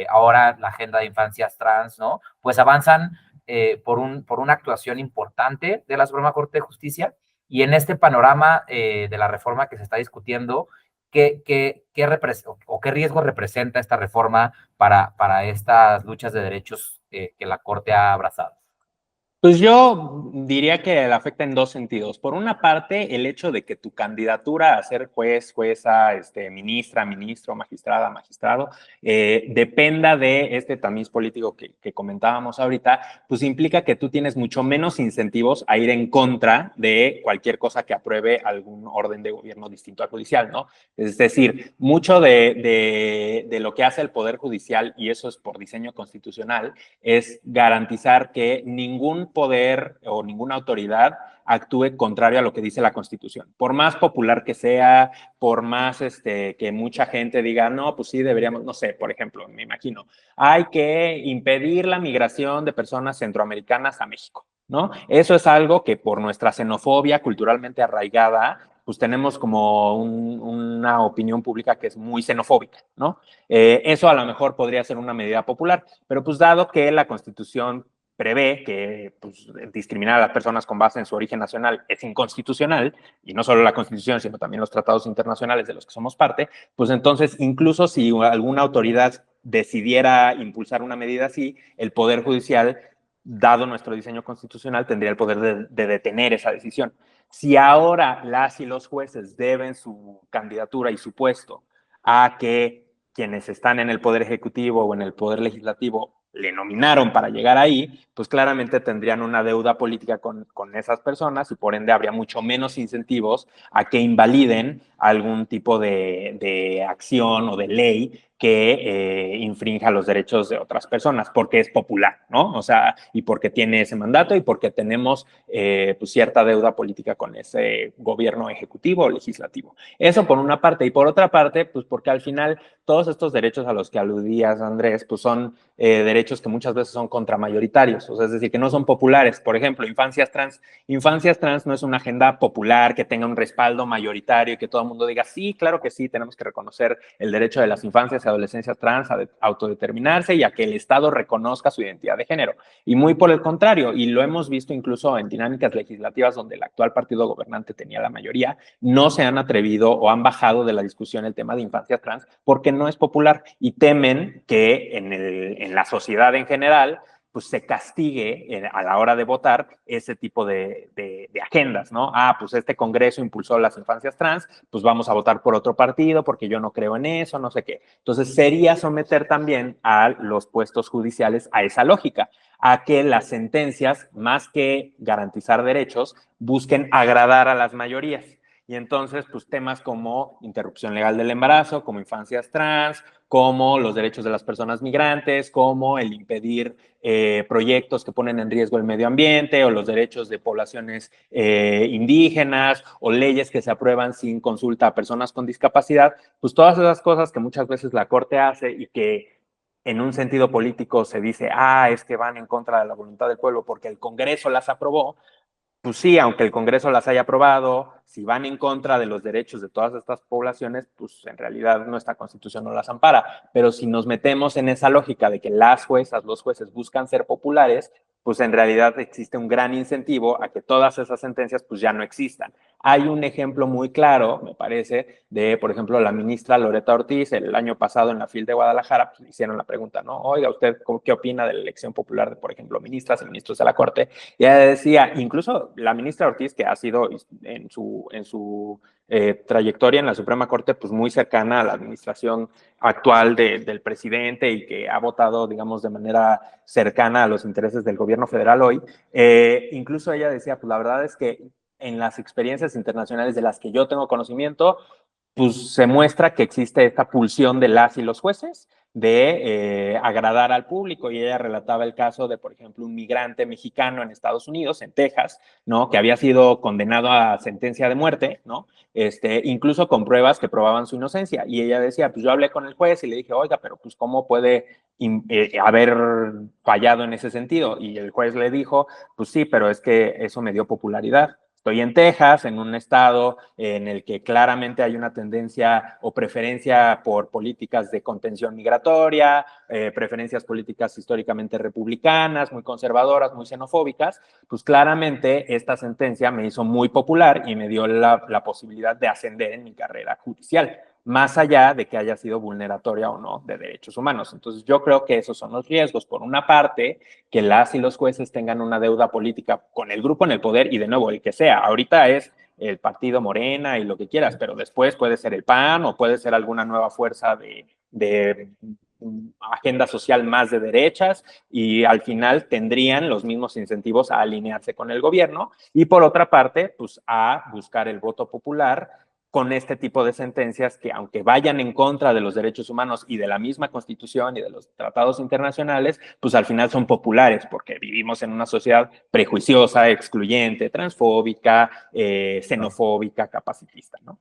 ahora la agenda de infancias trans, ¿no? Pues avanzan por una actuación importante de la Suprema Corte de Justicia. Y en este panorama de la reforma que se está discutiendo, ¿qué riesgo representa esta reforma para estas luchas de derechos que la Corte ha abrazado? Pues yo diría que le afecta en dos sentidos. Por una parte, el hecho de que tu candidatura a ser juez, jueza, ministra, ministro, magistrada, magistrado, dependa de este tamiz político que comentábamos ahorita, pues implica que tú tienes mucho menos incentivos a ir en contra de cualquier cosa que apruebe algún orden de gobierno distinto al judicial, ¿no? Es decir, mucho de lo que hace el Poder Judicial, y eso es por diseño constitucional, es garantizar que ningún poder o ninguna autoridad actúe contrario a lo que dice la Constitución. Por más popular que sea, por más que mucha gente diga, no, pues sí, deberíamos, no sé, por ejemplo, me imagino, hay que impedir la migración de personas centroamericanas a México, ¿no? Eso es algo que por nuestra xenofobia culturalmente arraigada, pues tenemos como una opinión pública que es muy xenofóbica, ¿no? Eso a lo mejor podría ser una medida popular, pero pues dado que la Constitución prevé que pues, discriminar a las personas con base en su origen nacional es inconstitucional, y no solo la Constitución, sino también los tratados internacionales de los que somos parte, pues entonces incluso si alguna autoridad decidiera impulsar una medida así, el Poder Judicial, dado nuestro diseño constitucional, tendría el poder de detener esa decisión. Si ahora las y los jueces deben su candidatura y su puesto a que quienes están en el Poder Ejecutivo o en el Poder Legislativo le nominaron para llegar ahí, pues claramente tendrían una deuda política con esas personas y por ende habría mucho menos incentivos a que invaliden algún tipo de acción o de ley que infrinja los derechos de otras personas, porque es popular, ¿no? O sea, y porque tiene ese mandato y porque tenemos pues cierta deuda política con ese gobierno ejecutivo o legislativo. Eso por una parte. Y por otra parte, pues porque al final todos estos derechos a los que aludías, Andrés, pues son derechos que muchas veces son contramayoritarios, o sea, es decir, que no son populares. Por ejemplo, infancias trans no es una agenda popular que tenga un respaldo mayoritario y que todo el mundo diga, sí, claro que sí, tenemos que reconocer el derecho de las infancias y adolescencias trans a autodeterminarse y a que el Estado reconozca su identidad de género. Y muy por el contrario, y lo hemos visto incluso en dinámicas legislativas donde el actual partido gobernante tenía la mayoría, no se han atrevido o han bajado de la discusión el tema de infancias trans porque no es popular y temen que en la sociedad en general pues se castigue a la hora de votar ese tipo de agendas, ¿no? Ah, pues este Congreso impulsó las infancias trans, pues vamos a votar por otro partido porque yo no creo en eso, no sé qué. Entonces sería someter también a los puestos judiciales a esa lógica, a que las sentencias, más que garantizar derechos, busquen agradar a las mayorías. Y entonces, pues temas como interrupción legal del embarazo, como infancias trans, como los derechos de las personas migrantes, como el impedir proyectos que ponen en riesgo el medio ambiente o los derechos de poblaciones indígenas o leyes que se aprueban sin consulta a personas con discapacidad, pues todas esas cosas que muchas veces la Corte hace y que en un sentido político se dice, ah, es que van en contra de la voluntad del pueblo porque el Congreso las aprobó, pues sí, aunque el Congreso las haya aprobado, si van en contra de los derechos de todas estas poblaciones, pues en realidad nuestra Constitución no las ampara. Pero si nos metemos en esa lógica de que las juezas, los jueces buscan ser populares, pues en realidad existe un gran incentivo a que todas esas sentencias pues ya no existan. Hay un ejemplo muy claro, me parece, de, por ejemplo, la ministra Loretta Ortiz, el año pasado en la FIL de Guadalajara, pues le hicieron la pregunta, ¿no? Oiga, ¿usted qué opina de la elección popular de, por ejemplo, ministras y ministros de la Corte? Y ella decía, incluso la ministra Ortiz, que ha sido en su trayectoria en la Suprema Corte, pues muy cercana a la administración actual del presidente y que ha votado, digamos, de manera cercana a los intereses del gobierno federal hoy, incluso ella decía, pues la verdad es que en las experiencias internacionales de las que yo tengo conocimiento, pues se muestra que existe esta pulsión de las y los jueces de agradar al público, y ella relataba el caso de, por ejemplo, un migrante mexicano en Estados Unidos, en Texas, ¿no? Que había sido condenado a sentencia de muerte, ¿no? Incluso con pruebas que probaban su inocencia, y ella decía, pues yo hablé con el juez y le dije, oiga, pero pues cómo puede haber fallado en ese sentido, y el juez le dijo, pues sí, pero es que eso me dio popularidad. Estoy en Texas, en un estado en el que claramente hay una tendencia o preferencia por políticas de contención migratoria, preferencias políticas históricamente republicanas, muy conservadoras, muy xenofóbicas, pues claramente esta sentencia me hizo muy popular y me dio la posibilidad de ascender en mi carrera judicial, más allá de que haya sido vulneratoria o no de derechos humanos. Entonces yo creo que esos son los riesgos. Por una parte, que las y los jueces tengan una deuda política con el grupo en el poder y de nuevo, el que sea. Ahorita es el partido Morena y lo que quieras, pero después puede ser el PAN o puede ser alguna nueva fuerza de agenda social más de derechas y al final tendrían los mismos incentivos a alinearse con el gobierno y por otra parte, pues a buscar el voto popular con este tipo de sentencias que, aunque vayan en contra de los derechos humanos y de la misma Constitución y de los tratados internacionales, pues al final son populares, porque vivimos en una sociedad prejuiciosa, excluyente, transfóbica, xenofóbica, capacitista, ¿no?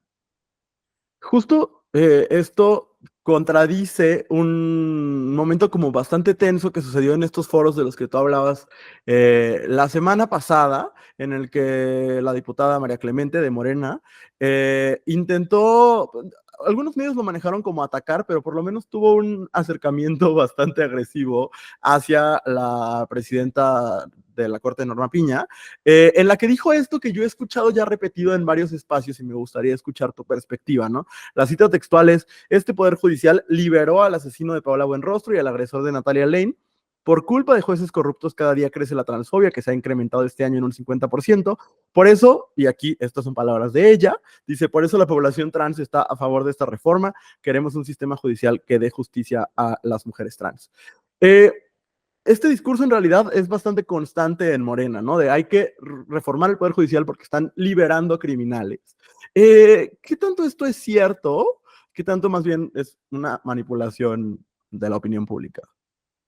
Justo esto contradice un momento como bastante tenso que sucedió en estos foros de los que tú hablabas la semana pasada, en el que la diputada María Clemente de Morena intentó, algunos medios lo manejaron como atacar, pero por lo menos tuvo un acercamiento bastante agresivo hacia la presidenta de la Corte, Norma Piña, en la que dijo esto que yo he escuchado ya repetido en varios espacios y me gustaría escuchar tu perspectiva, ¿no? La cita textual es: este Poder Judicial liberó al asesino de Paola Buenrostro y al agresor de Natalia Lane. Por culpa de jueces corruptos, cada día crece la transfobia, que se ha incrementado este año en un 50%. Por eso, y aquí estas son palabras de ella, dice: por eso la población trans está a favor de esta reforma. Queremos un sistema judicial que dé justicia a las mujeres trans. Este discurso en realidad es bastante constante en Morena, ¿no? De hay que reformar el Poder Judicial porque están liberando criminales. ¿Qué tanto esto es cierto? ¿Qué tanto más bien es una manipulación de la opinión pública?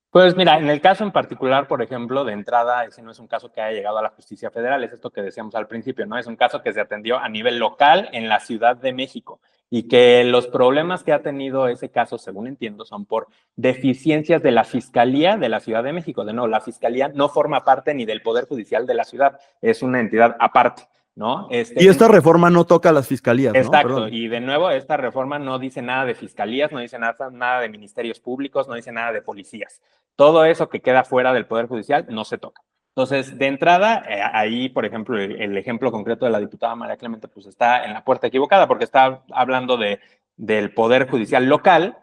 Pues mira, en el caso en particular, por ejemplo, de entrada, ese no es un caso que haya llegado a la justicia federal, es esto que decíamos al principio, ¿no? Es un caso que se atendió a nivel local en la Ciudad de México y que los problemas que ha tenido ese caso, según entiendo, son por deficiencias de la Fiscalía de la Ciudad de México. De nuevo, la Fiscalía no forma parte ni del Poder Judicial de la ciudad, es una entidad aparte, ¿no? Y esta reforma no toca a las fiscalías, ¿no? Exacto, Perdón. y de nuevo, esta reforma no dice nada de fiscalías, no dice nada de ministerios públicos, no dice nada de policías. Todo eso que queda fuera del Poder Judicial no se toca. Entonces, de entrada, ahí, por ejemplo, el ejemplo concreto de la diputada María Clemente, pues está en la puerta equivocada, porque está hablando del Poder Judicial local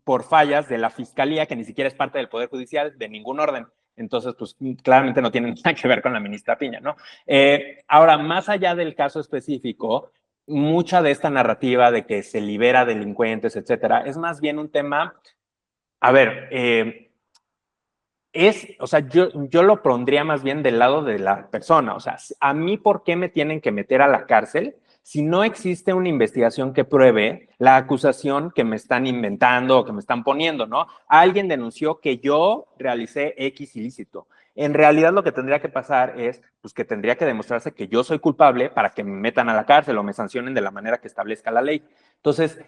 por fallas de la Fiscalía, que ni siquiera es parte del Poder Judicial de ningún orden. Entonces, pues claramente no tiene nada que ver con la ministra Piña, ¿no? Ahora, más allá del caso específico, mucha de esta narrativa de que se libera delincuentes, etcétera, es más bien un tema, a ver, o sea, yo lo pondría más bien del lado de la persona. O sea, a mí, ¿por qué me tienen que meter a la cárcel si no existe una investigación que pruebe la acusación que me están inventando o que me están poniendo, ¿no? Alguien denunció que yo realicé X ilícito. En realidad lo que tendría que pasar es pues, que tendría que demostrarse que yo soy culpable para que me metan a la cárcel o me sancionen de la manera que establezca la ley. Entonces,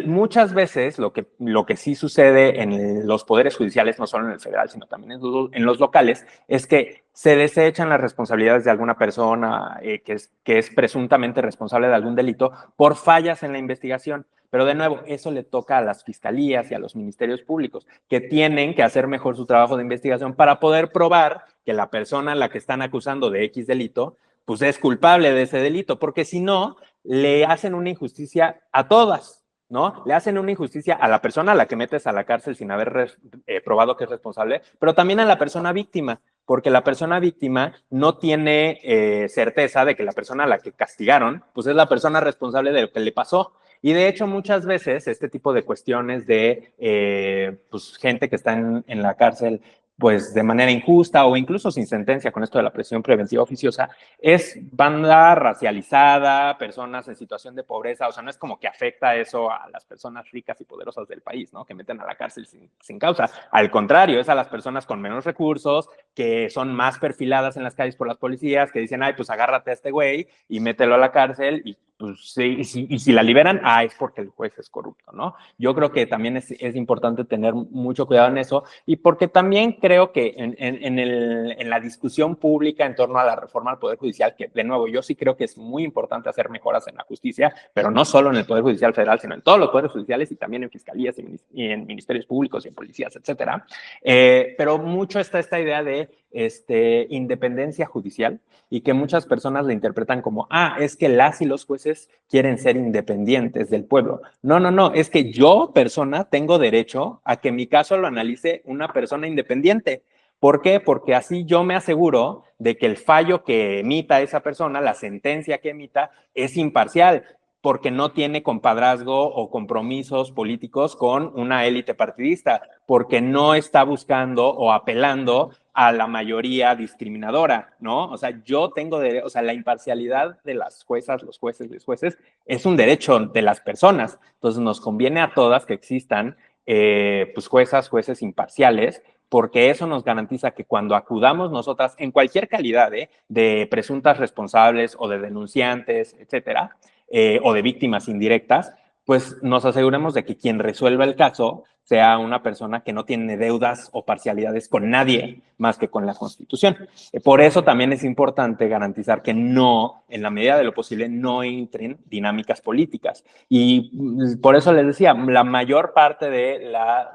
muchas veces lo que sí sucede en los poderes judiciales, no solo en el federal, sino también en los locales, es que se desechan las responsabilidades de alguna persona que es presuntamente responsable de algún delito por fallas en la investigación. Pero de nuevo, eso le toca a las fiscalías y a los ministerios públicos, que tienen que hacer mejor su trabajo de investigación para poder probar que la persona a la que están acusando de X delito, pues es culpable de ese delito, porque si no, le hacen una injusticia a todas, ¿no? Le hacen una injusticia a la persona a la que metes a la cárcel sin haber probado que es responsable, pero también a la persona víctima, porque la persona víctima no tiene certeza de que la persona a la que castigaron, pues es la persona responsable de lo que le pasó. Y de hecho, muchas veces este tipo de cuestiones de pues, gente que está en la cárcel pues de manera injusta o incluso sin sentencia con esto de la prisión preventiva oficiosa, es banda racializada, personas en situación de pobreza, o sea, no es como que afecta eso a las personas ricas y poderosas del país, ¿no? Que meten a la cárcel sin causa. Al contrario, es a las personas con menos recursos, que son más perfiladas en las calles por las policías, que dicen, ay, pues agárrate a este güey y mételo a la cárcel y pues sí, y si la liberan, es porque el juez es corrupto, ¿no? Yo creo que también es importante tener mucho cuidado en eso y porque también creo que en la discusión pública en torno a la reforma al Poder Judicial, que de nuevo yo sí creo que es muy importante hacer mejoras en la justicia, pero no solo en el Poder Judicial Federal, sino en todos los poderes judiciales y también en fiscalías y en ministerios públicos y en policías, etcétera. Pero mucho está esta idea de independencia judicial y que muchas personas la interpretan como, es que las y los jueces quieren ser independientes del pueblo. No, es que yo, persona, tengo derecho a que mi caso lo analice una persona independiente. ¿Por qué? Porque así yo me aseguro de que el fallo que emita esa persona, la sentencia que emita, es imparcial, porque no tiene compadrazgo o compromisos políticos con una élite partidista, porque no está buscando o apelando a la mayoría discriminadora, ¿no? O sea, la imparcialidad de las juezas, los jueces, es un derecho de las personas. Entonces, nos conviene a todas que existan, pues, jueces imparciales, porque eso nos garantiza que cuando acudamos nosotras, en cualquier calidad, de presuntas responsables o de denunciantes, etcétera, o de víctimas indirectas, pues nos aseguremos de que quien resuelva el caso sea una persona que no tiene deudas o parcialidades con nadie más que con la Constitución. Por eso también es importante garantizar que no, en la medida de lo posible, no entren dinámicas políticas. Y por eso les decía, la mayor parte de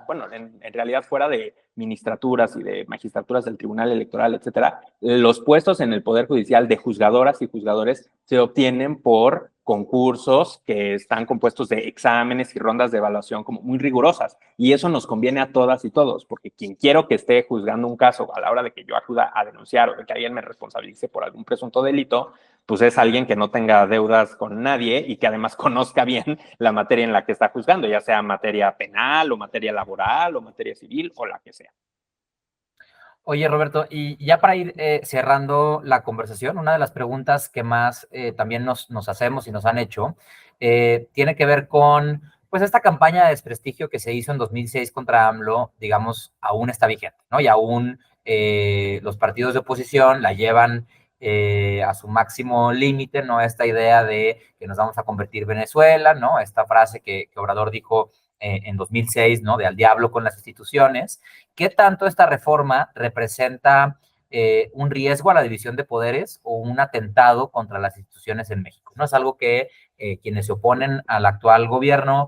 bueno, en realidad fuera de ministraturas y de magistraturas del Tribunal Electoral, etcétera, los puestos en el Poder Judicial de juzgadoras y juzgadores se obtienen por concursos que están compuestos de exámenes y rondas de evaluación como muy rigurosas. Y eso nos conviene a todas y todos, porque quien quiero que esté juzgando un caso a la hora de que yo acuda a denunciar o de que alguien me responsabilice por algún presunto delito, pues es alguien que no tenga deudas con nadie y que además conozca bien la materia en la que está juzgando, ya sea materia penal o materia laboral o materia civil o la que sea. Oye, Roberto, y ya para ir cerrando la conversación, una de las preguntas que más también nos hacemos y nos han hecho tiene que ver con, pues, esta campaña de desprestigio que se hizo en 2006 contra AMLO, digamos, aún está vigente, ¿no? Y aún los partidos de oposición la llevan a su máximo límite, ¿no? Esta idea de que nos vamos a convertir Venezuela, ¿no? Esta frase que Obrador dijo en 2006, ¿no? De al diablo con las instituciones. ¿Qué tanto esta reforma representa un riesgo a la división de poderes o un atentado contra las instituciones en México? ¿No? Es algo que quienes se oponen al actual gobierno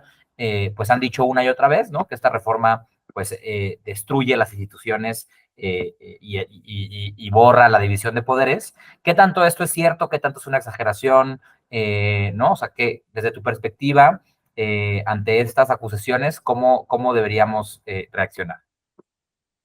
pues han dicho una y otra vez, ¿no? Que esta reforma pues destruye las instituciones y borra la división de poderes. ¿Qué tanto esto es cierto? ¿Qué tanto es una exageración? ¿No? O sea, que desde tu perspectiva, ante estas acusaciones, ¿cómo deberíamos reaccionar?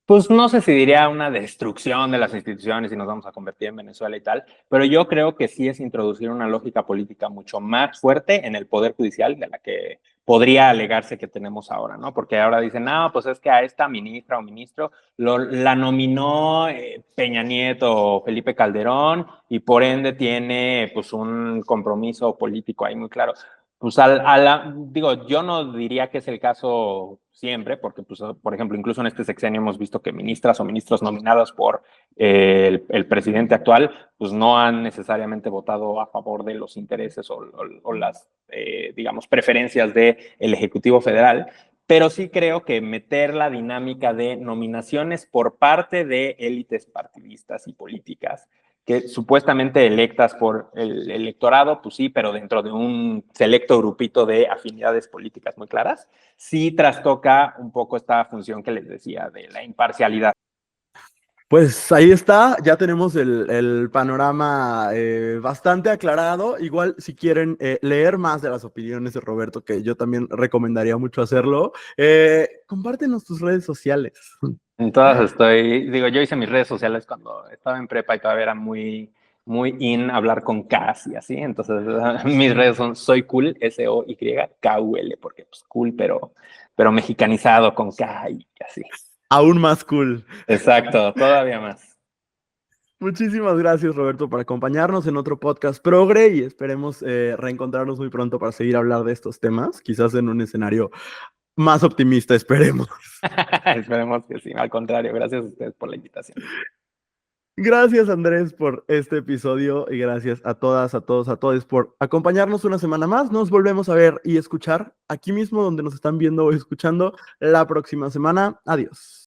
Pues no sé si diría una destrucción de las instituciones y nos vamos a convertir en Venezuela y tal, pero yo creo que sí es introducir una lógica política mucho más fuerte en el Poder Judicial de la que podría alegarse que tenemos ahora, ¿no? Porque ahora dicen, no, pues es que a esta ministra o ministro la nominó Peña Nieto o Felipe Calderón y por ende tiene pues un compromiso político ahí muy claro. Pues digo, yo no diría que es el caso siempre, porque, pues, por ejemplo, incluso en este sexenio hemos visto que ministras o ministros nominados por el presidente actual, pues no han necesariamente votado a favor de los intereses o las, digamos, preferencias del Ejecutivo Federal. Pero sí creo que meter la dinámica de nominaciones por parte de élites partidistas y políticas que supuestamente electas por el electorado, pues sí, pero dentro de un selecto grupito de afinidades políticas muy claras, sí trastoca un poco esta función que les decía de la imparcialidad. Pues ahí está, ya tenemos el panorama bastante aclarado. Igual, si quieren leer más de las opiniones de Roberto, que yo también recomendaría mucho hacerlo, compártenos tus redes sociales. En todas digo, yo hice mis redes sociales cuando estaba en prepa y todavía era muy in hablar con K y así, entonces mis redes son soy cool, SOYKUL, porque pues cool, pero mexicanizado con K y así. Aún más cool. Exacto, todavía más. Muchísimas gracias, Roberto, por acompañarnos en otro podcast progre y esperemos reencontrarnos muy pronto para seguir hablando de estos temas, quizás en un escenario más optimista, esperemos. Esperemos que sí, al contrario, gracias a ustedes por la invitación. Gracias, Andrés, por este episodio y gracias a todas, a todos, a todos por acompañarnos una semana más. Nos volvemos a ver y escuchar aquí mismo donde nos están viendo o escuchando la próxima semana. Adiós.